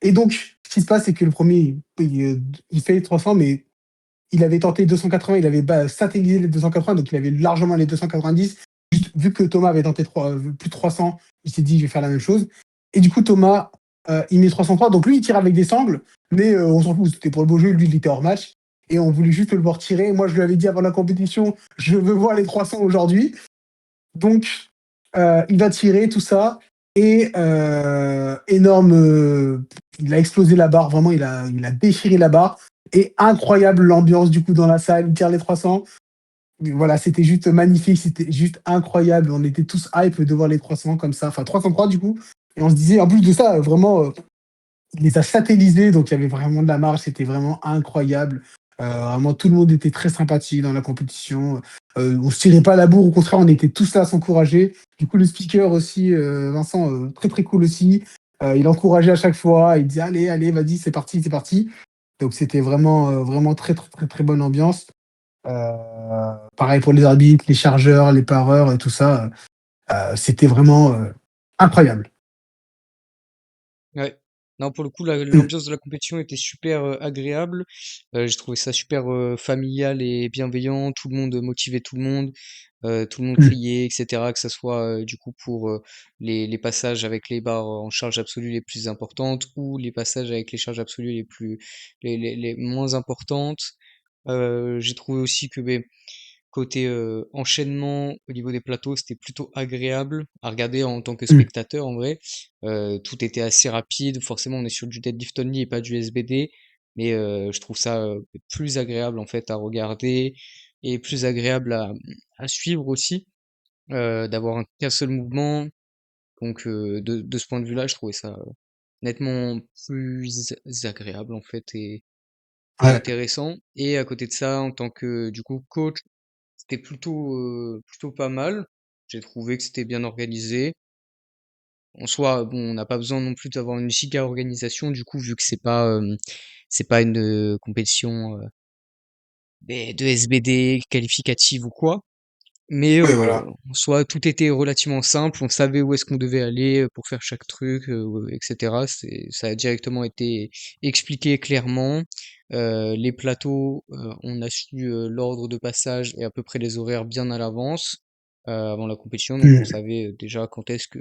Et donc, ce qui se passe, c'est que le premier, il fait 300, mais il avait tenté 280, il avait satellisé les 280, donc il avait largement les 290. Juste, vu que Thomas avait tenté plus de 300, il s'est dit, je vais faire la même chose. Et du coup, Thomas, il met 303. Donc lui, il tire avec des sangles, mais on s'en fout, c'était pour le beau jeu. Lui, il était hors match. Et on voulait juste le voir tirer. Moi, je lui avais dit avant la compétition, je veux voir les 300 aujourd'hui. Donc, il va tirer tout ça. Et énorme, il a explosé la barre, vraiment, il a déchiré la barre. Et incroyable l'ambiance du coup dans la salle, il tire les 300. Voilà, c'était juste magnifique, c'était juste incroyable. On était tous hype de voir les 300 comme ça, enfin 303 du coup. Et on se disait, en plus de ça, vraiment, il les a satellisés, donc il y avait vraiment de la marge, c'était vraiment incroyable. Vraiment, tout le monde était très sympathique dans la compétition. On se tirait pas la bourre, au contraire, on était tous là à s'encourager. Du coup, le speaker aussi, Vincent, très très cool aussi. Il encourageait à chaque fois, il disait allez, allez, vas-y, c'est parti, c'est parti. Donc c'était vraiment, vraiment très très très très bonne ambiance. Pareil pour les arbitres, les chargeurs, les pareurs et tout ça. C'était vraiment incroyable. Ouais. Non, pour le coup, l'ambiance de la compétition était super agréable. J'ai trouvé ça super familial et bienveillant. Tout le monde motivait tout le monde criait, etc. Que ça soit du coup pour les passages avec les barres en charge absolue les plus importantes ou les passages avec les charges absolues les moins importantes. J'ai trouvé aussi que côté enchaînement au niveau des plateaux, c'était plutôt agréable à regarder en tant que spectateur en vrai. Tout était assez rapide. Forcément, on est sur du deadlift only et pas du SBD, mais je trouve ça plus agréable en fait à regarder et plus agréable à suivre aussi, d'avoir qu'un seul mouvement. Donc de ce point de vue-là, je trouvais ça nettement plus agréable en fait et Ouais, intéressant. Et à côté de ça, en tant que du coup coach, c'était plutôt pas mal. J'ai trouvé que c'était bien organisé. En soi, bon, on n'a pas besoin non plus d'avoir une giga organisation, du coup, vu que c'est pas une compétition de SBD qualificative ou quoi. Mais ouais, voilà. en soi, tout était relativement simple. On savait où est-ce qu'on devait aller pour faire chaque truc, etc. Ça a directement été expliqué clairement. Les plateaux, on a su l'ordre de passage et à peu près les horaires bien à l'avance, avant la compétition. Donc on Mm. savait déjà quand est-ce que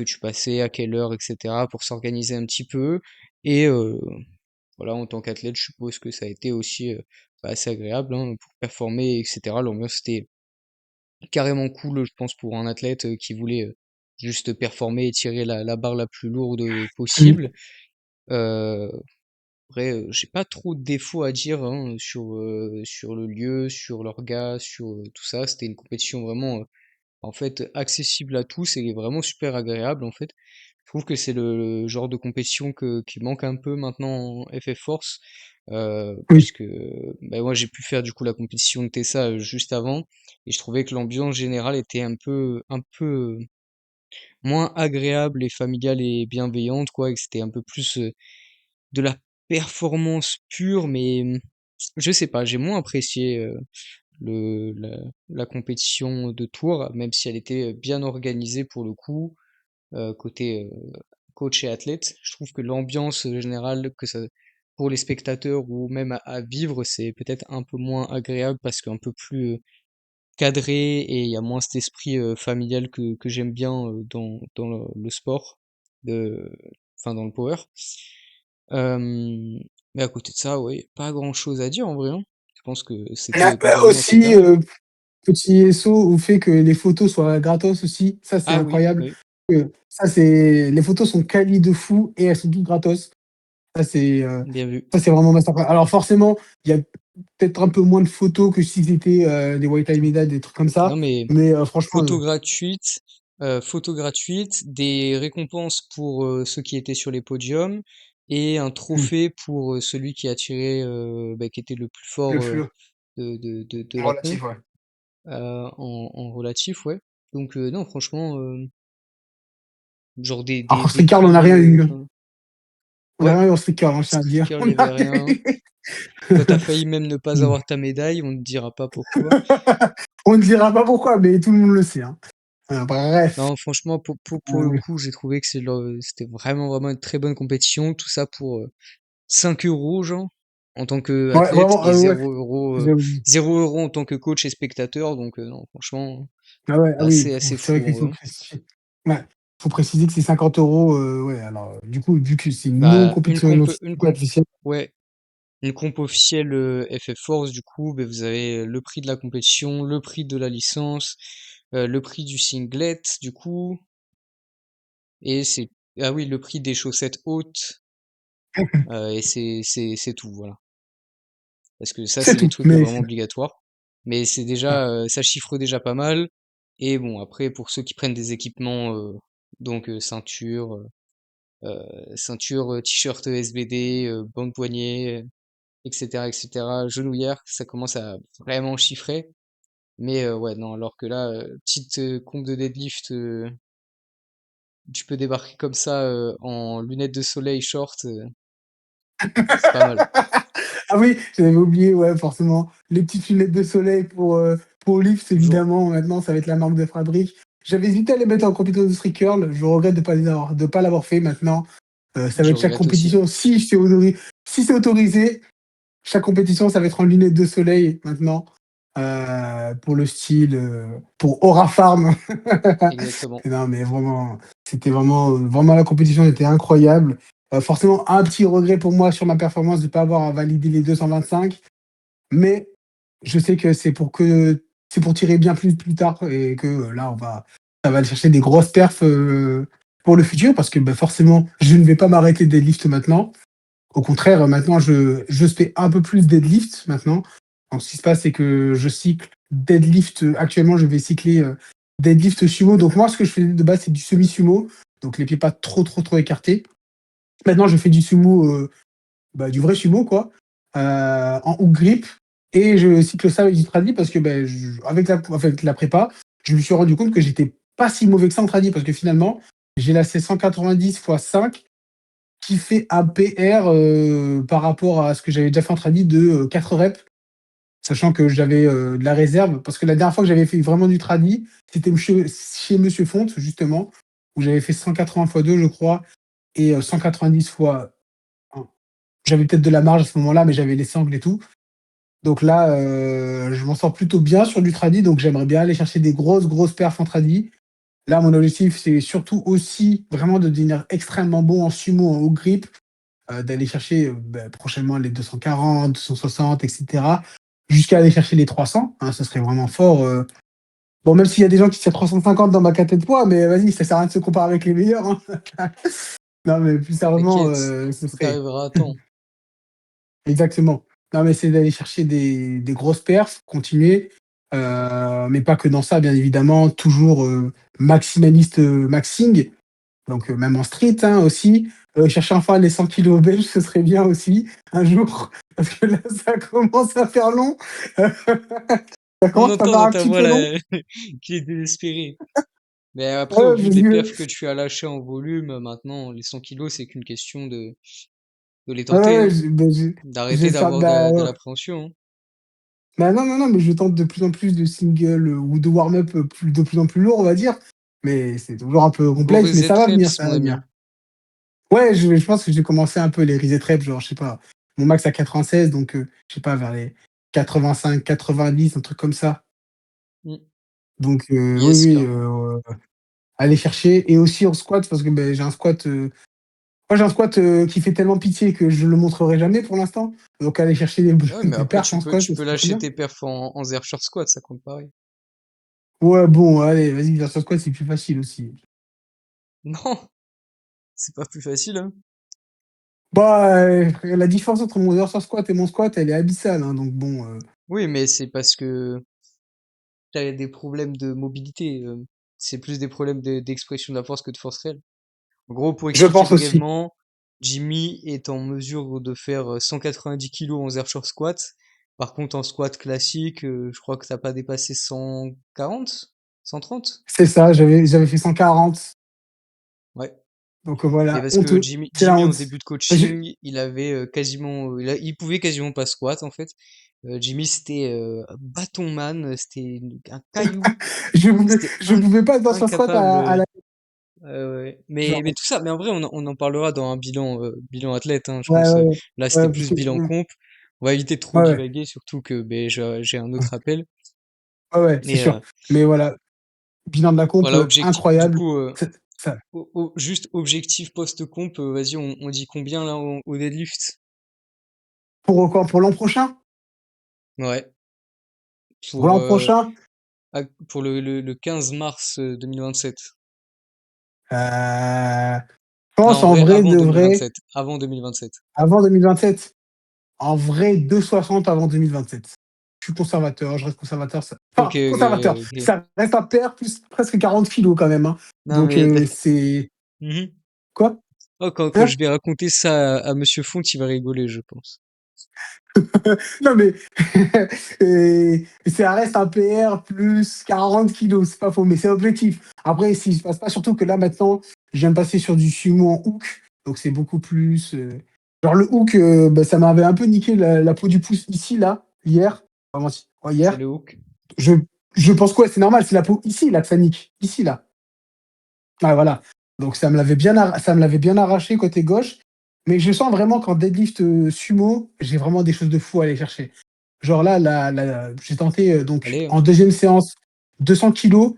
tu passais, à quelle heure, etc. pour s'organiser un petit peu. Et voilà, en tant qu'athlète, je suppose que ça a été aussi assez agréable hein, pour performer, etc. L'ambiance carrément cool, je pense, pour un athlète qui voulait juste performer et tirer la barre la plus lourde Mmh. possible. Euh, Après, j'ai pas trop de défauts à dire hein, sur le lieu, sur l'orga, sur tout ça. C'était une compétition vraiment en fait accessible à tous et vraiment super agréable en fait. Je trouve que c'est le genre de compétition qui manque un peu maintenant en FF Force, Oui. puisque bah, moi j'ai pu faire du coup la compétition de Tessa juste avant, et je trouvais que l'ambiance générale était un peu moins agréable et familiale et bienveillante, quoi, et que c'était un peu plus de la performance pure, mais je sais pas, j'ai moins apprécié la compétition de tour, même si elle était bien organisée pour le coup, côté coach et athlète. Je trouve que l'ambiance générale, que ça, pour les spectateurs ou même à vivre, c'est peut-être un peu moins agréable parce qu'un peu plus cadré et il y a moins cet esprit familial que j'aime bien dans le sport, de, enfin dans le power. Euh, mais à côté de ça, ouais, pas grand-chose à dire en vrai, hein. Je pense que c'était Bah, totalement aussi, acceptable. petit SO au fait que les photos soient gratos aussi, ça c'est Ah oui, incroyable. oui, Ça c'est les photos sont quali de fou et elles sont toutes gratos. Ça c'est, heu, bien vu. ça c'est vraiment masterclass. Alors forcément, il y a peut-être un peu moins de photos que si c'était, des white time medal, des trucs comme ça, Non mais mais franchement, photo gratuite, des récompenses pour ceux qui étaient sur les podiums et un mmh, trophée pour celui qui a tiré, bah, qui était le plus le fort flux de la comp, relatif, ouais. en relatif, ouais. Donc non, franchement, genre Alors qu'en des street curl, on n'a prix, rien eu, hein. enfin, On n'a ouais, rien eu en street curl, hein, je tiens à street dire. curl, On il y avait a rien. Toi, t'as failli même ne pas mmh. avoir ta médaille, on ne dira pas pourquoi. On ne dira pas pourquoi, mais tout le monde le sait, hein. Bref, Non, franchement, pour le oui. coup, j'ai trouvé que c'était vraiment une très bonne compétition. Tout ça pour 5 euros, genre, en tant Ouais, qu'athlète, vraiment, et ouais, 0 € en tant que coach et spectateur. Donc, non, franchement, ah ouais, ah oui, assez c'est vrai fou, qu'il en faut vrai. préciser. Ouais, faut préciser que c'est 50 euros. Ouais, alors, du coup, vu que c'est une Bah, non-compétition et non officielle. ouais, une comp officielle FF Force, du coup, bah, vous avez le prix de la compétition, le prix de la licence, le prix du singlet, du coup, et ah oui, le prix des chaussettes hautes, et c'est tout, voilà. Parce que ça, C'est c'est les tout, trucs mais vraiment obligatoires. Mais c'est ouais. déjà, ça chiffre déjà pas mal. Et bon, après, pour ceux qui prennent des équipements, donc ceinture, t-shirt SBD, bande poignet, etc., genouillère, ça commence à vraiment chiffrer. Mais ouais, non, alors que là, petite comp de deadlift, tu peux débarquer comme ça en lunettes de soleil short, c'est pas mal. Ah oui, j'avais oublié, ouais, forcément. Les petites lunettes de soleil pour lift, Toujours, évidemment, maintenant, ça va être la marque de fabrique. J'avais hésité à les mettre en compétition de street curl. Je regrette de pas l'avoir fait maintenant. Ça va je être chaque regrette aussi. compétition. Si c'est autorisé, chaque compétition, ça va être en lunettes de soleil maintenant. Pour le style, pour Aura Farm. Exactement. Non, mais vraiment, c'était vraiment la compétition était incroyable. Forcément, un petit regret pour moi sur ma performance de ne pas avoir validé les 225, mais je sais que c'est pour tirer bien plus tard et que là, ça va aller chercher des grosses perfs pour le futur parce que bah, forcément, je ne vais pas m'arrêter des lifts maintenant. Au contraire, maintenant, je fais un peu plus deadlift maintenant. Donc, ce qui se passe, c'est que je cycle deadlift. Actuellement, je vais cycler deadlift sumo. Donc, moi, ce que je fais de base, c'est du semi-sumo. Donc, les pieds pas trop écartés. Maintenant, je fais du sumo, bah, du vrai sumo, quoi, en hook grip. Et je cycle ça avec du tradi parce que, ben, avec la prépa, je me suis rendu compte que j'étais pas si mauvais que ça en tradi parce que finalement, j'ai lacé 190 fois 5 qui fait un PR par rapport à ce que j'avais déjà fait en tradi de 4 reps, sachant que j'avais de la réserve. Parce que la dernière fois que j'avais fait vraiment du tradi, c'était chez Monsieur Fonte, justement, où j'avais fait 180 fois 2, je crois, et 190 fois 1. J'avais peut-être de la marge à ce moment-là, mais j'avais les sangles et tout. Donc là, je m'en sors plutôt bien sur du tradi, donc j'aimerais bien aller chercher des grosses perfs en tradi. Là, mon objectif, c'est surtout aussi vraiment de devenir extrêmement bon en sumo, en haut grip, d'aller chercher bah, prochainement les 240, 260, etc. Jusqu'à aller chercher les 300. Hein, ce serait vraiment fort Bon, même s'il y a des gens qui tirent 350 dans ma caté de poids, mais vas-y, ça sert à rien de se comparer avec les meilleurs, hein. Non, mais plus sérieusement, T'inquiète, ce serait t'arriveras à temps. exactement. Non, mais c'est d'aller chercher des grosses perfs, continuer, mais pas que dans ça, bien évidemment, toujours, maximaliste, maxing, donc même en street, hein, aussi. Chercher enfin les 100 kilos belges, ce serait bien aussi, un jour, parce que là, ça commence à faire long. Ça On commence à entend faire dans un ta petit voix peu long. là qu'il est désespéré. Mais après, au Ouais, vu parce des que perfs que tu as lâchés en volume, maintenant, les 100 kilos, c'est qu'une question de les ouais, tenter, ouais, hein. D'arrêter j'espère, d'avoir bah, de ouais. l'appréhension, hein. Bah, non, non, non, mais je tente de plus en plus de singles, ou de warm-up, de plus en plus lourds, on va dire. Mais c'est toujours un peu Vos complexe, mais reset ça va venir, reps, ça mon va venir. ami. Ouais, je pense que j'ai commencé un peu les reset reps, genre, je sais pas, mon max à 96, donc je sais pas, vers les 85-90, un truc comme ça. Mm. Donc oui, Yes, oui, carrément. aller chercher et aussi en squat parce que, beh, j'ai un squat, moi j'ai un squat, qui fait tellement pitié que je le montrerai jamais pour l'instant. Donc aller chercher des Ouais, mais des après, perfs en squat, tu ce peux serait trop lâcher bien. tes perfs en Zercher squat, ça compte pareil. Ouais, bon, allez, vas-y, versus squat, c'est plus facile aussi. Non, c'est pas plus facile, hein. Bah, la différence entre mon versus squat et mon squat, elle est abyssale, hein, donc bon, Oui, mais c'est parce que t'as des problèmes de mobilité. C'est plus des problèmes d'expression de la force que de force réelle. En gros, pour je expliquer pense aussi. brièvement, Jimmy est en mesure de faire 190 kilos en Zercher squat. Par contre, en squat classique, je crois que t'as pas dépassé 140, 130. C'est ça, j'avais fait 140, Ouais. donc Et voilà, parce que honteux, c'est la Jimmy en honte. début de J'ai coaching, il avait quasiment, il pouvait quasiment pas squat en fait. Jimmy c'était bâton man, c'était un caillou, c'était je pouvais pas dans ce squat incapable. à la Ouais. Mais genre, tout ça, mais en vrai on en parlera dans un bilan athlète, hein, je ouais, pense. ouais, Là c'était ouais, parce plus que bilan comp. On va éviter de trop ouais, ouais, divaguer, surtout que ben, j'ai un autre appel. ouais, ouais, c'est Et sûr. Mais voilà, bilan de la comp, voilà, objectif. Du incroyable. coup, Ça juste objectif post-comp, vas-y, on dit combien là au deadlift? pour l'an prochain? Ouais. Pour Pour l'an prochain, pour le 15 mars 2027. je Non, pense en en vrai, vrai avant de vrai, 2027. Avant 2027. avant 2027, en vrai 260 avant 2027. Je suis conservateur, je reste conservateur, ça Ok, enfin ok, conservateur, ok. ça reste un paire plus presque 40 kilos quand même, hein. Non, Donc mais c'est Mhm. quoi? Oh, quand Hein? je vais raconter ça à Monsieur Font, il va rigoler, je pense. Non mais ça reste un PR plus 40 kilos, c'est pas faux, mais c'est objectif. Après, s'il se passe pas, surtout que là maintenant, je viens de passer sur du sumo en hook, donc c'est beaucoup plus. Genre le hook, bah, ça m'avait un peu niqué la peau du pouce ici, là, hier. Enfin, ouais, C'est hier. le hook. Je, je pense quoi, c'est normal, c'est la peau ici, là, que ça nique. Ici, là. Ah, voilà. Donc ça me l'avait bien arraché côté gauche. Mais je sens vraiment qu'en deadlift sumo, j'ai vraiment des choses de fou à aller chercher. Genre là, j'ai tenté donc Allez, hein. en deuxième séance 200 kilos.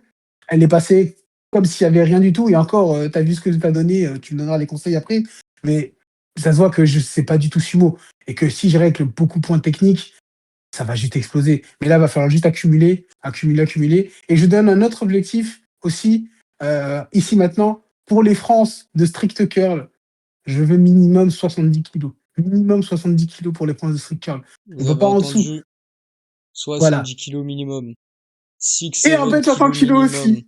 Elle est passée comme s'il y avait rien du tout. Et encore, tu as vu ce que tu as donné, tu me donneras les conseils après. Mais ça se voit que je sais pas du tout sumo. Et que si je règle beaucoup de points techniques, ça va juste exploser. Mais là, il va falloir juste accumuler, accumuler, accumuler. Et je donne un autre objectif aussi, ici maintenant, pour les France de strict curl, je veux minimum 70 kilos. Minimum 70 kilos pour les France de strict curl. On Vous ne peut avez pas en dessous. entendu, Voilà. 70 kilos minimum. Six, Et un seven bench à 100 kilos kilos minimum.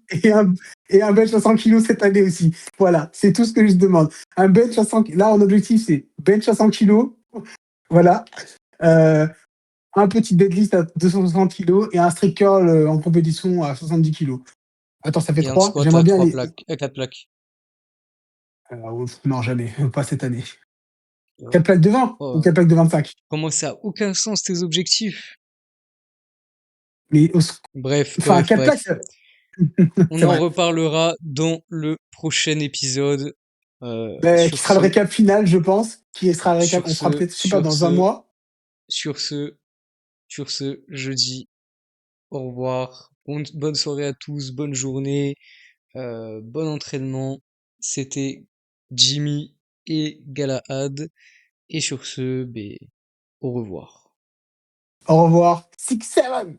aussi. Et un bench à 100 kilos cette année aussi. Voilà, c'est tout ce que je demande. Un bench à 100 là, mon objectif, c'est bench à 100 kilos. Voilà. Euh, un petit deadlift à 260 kilos et un strict curl en compétition à 70 kilos. Attends, ça fait Et un 3. squat J'aimerais à bien trois aller. plaques, à 4 plaques. Ouf, non, jamais. Pas cette année. Oh, 4 plaques de 20 ou oh. 4 plaques de 25. Comment ça a aucun sens tes objectifs? Mais Bref, enfin, bref, 4 plaques, bref. On c'est en vrai. reparlera dans le prochain épisode. Ben, qui Sur sera le ce, récap final, je pense. Qui sera le récap. sur On fera ce, peut-être, je sais pas, sur dans un ce, mois. sur ce, sur ce, je dis au revoir. Bonne soirée à tous, bonne journée, bon entraînement. C'était Jimmy et Galahad. Et sur ce, ben, au revoir. Au revoir. 6-7.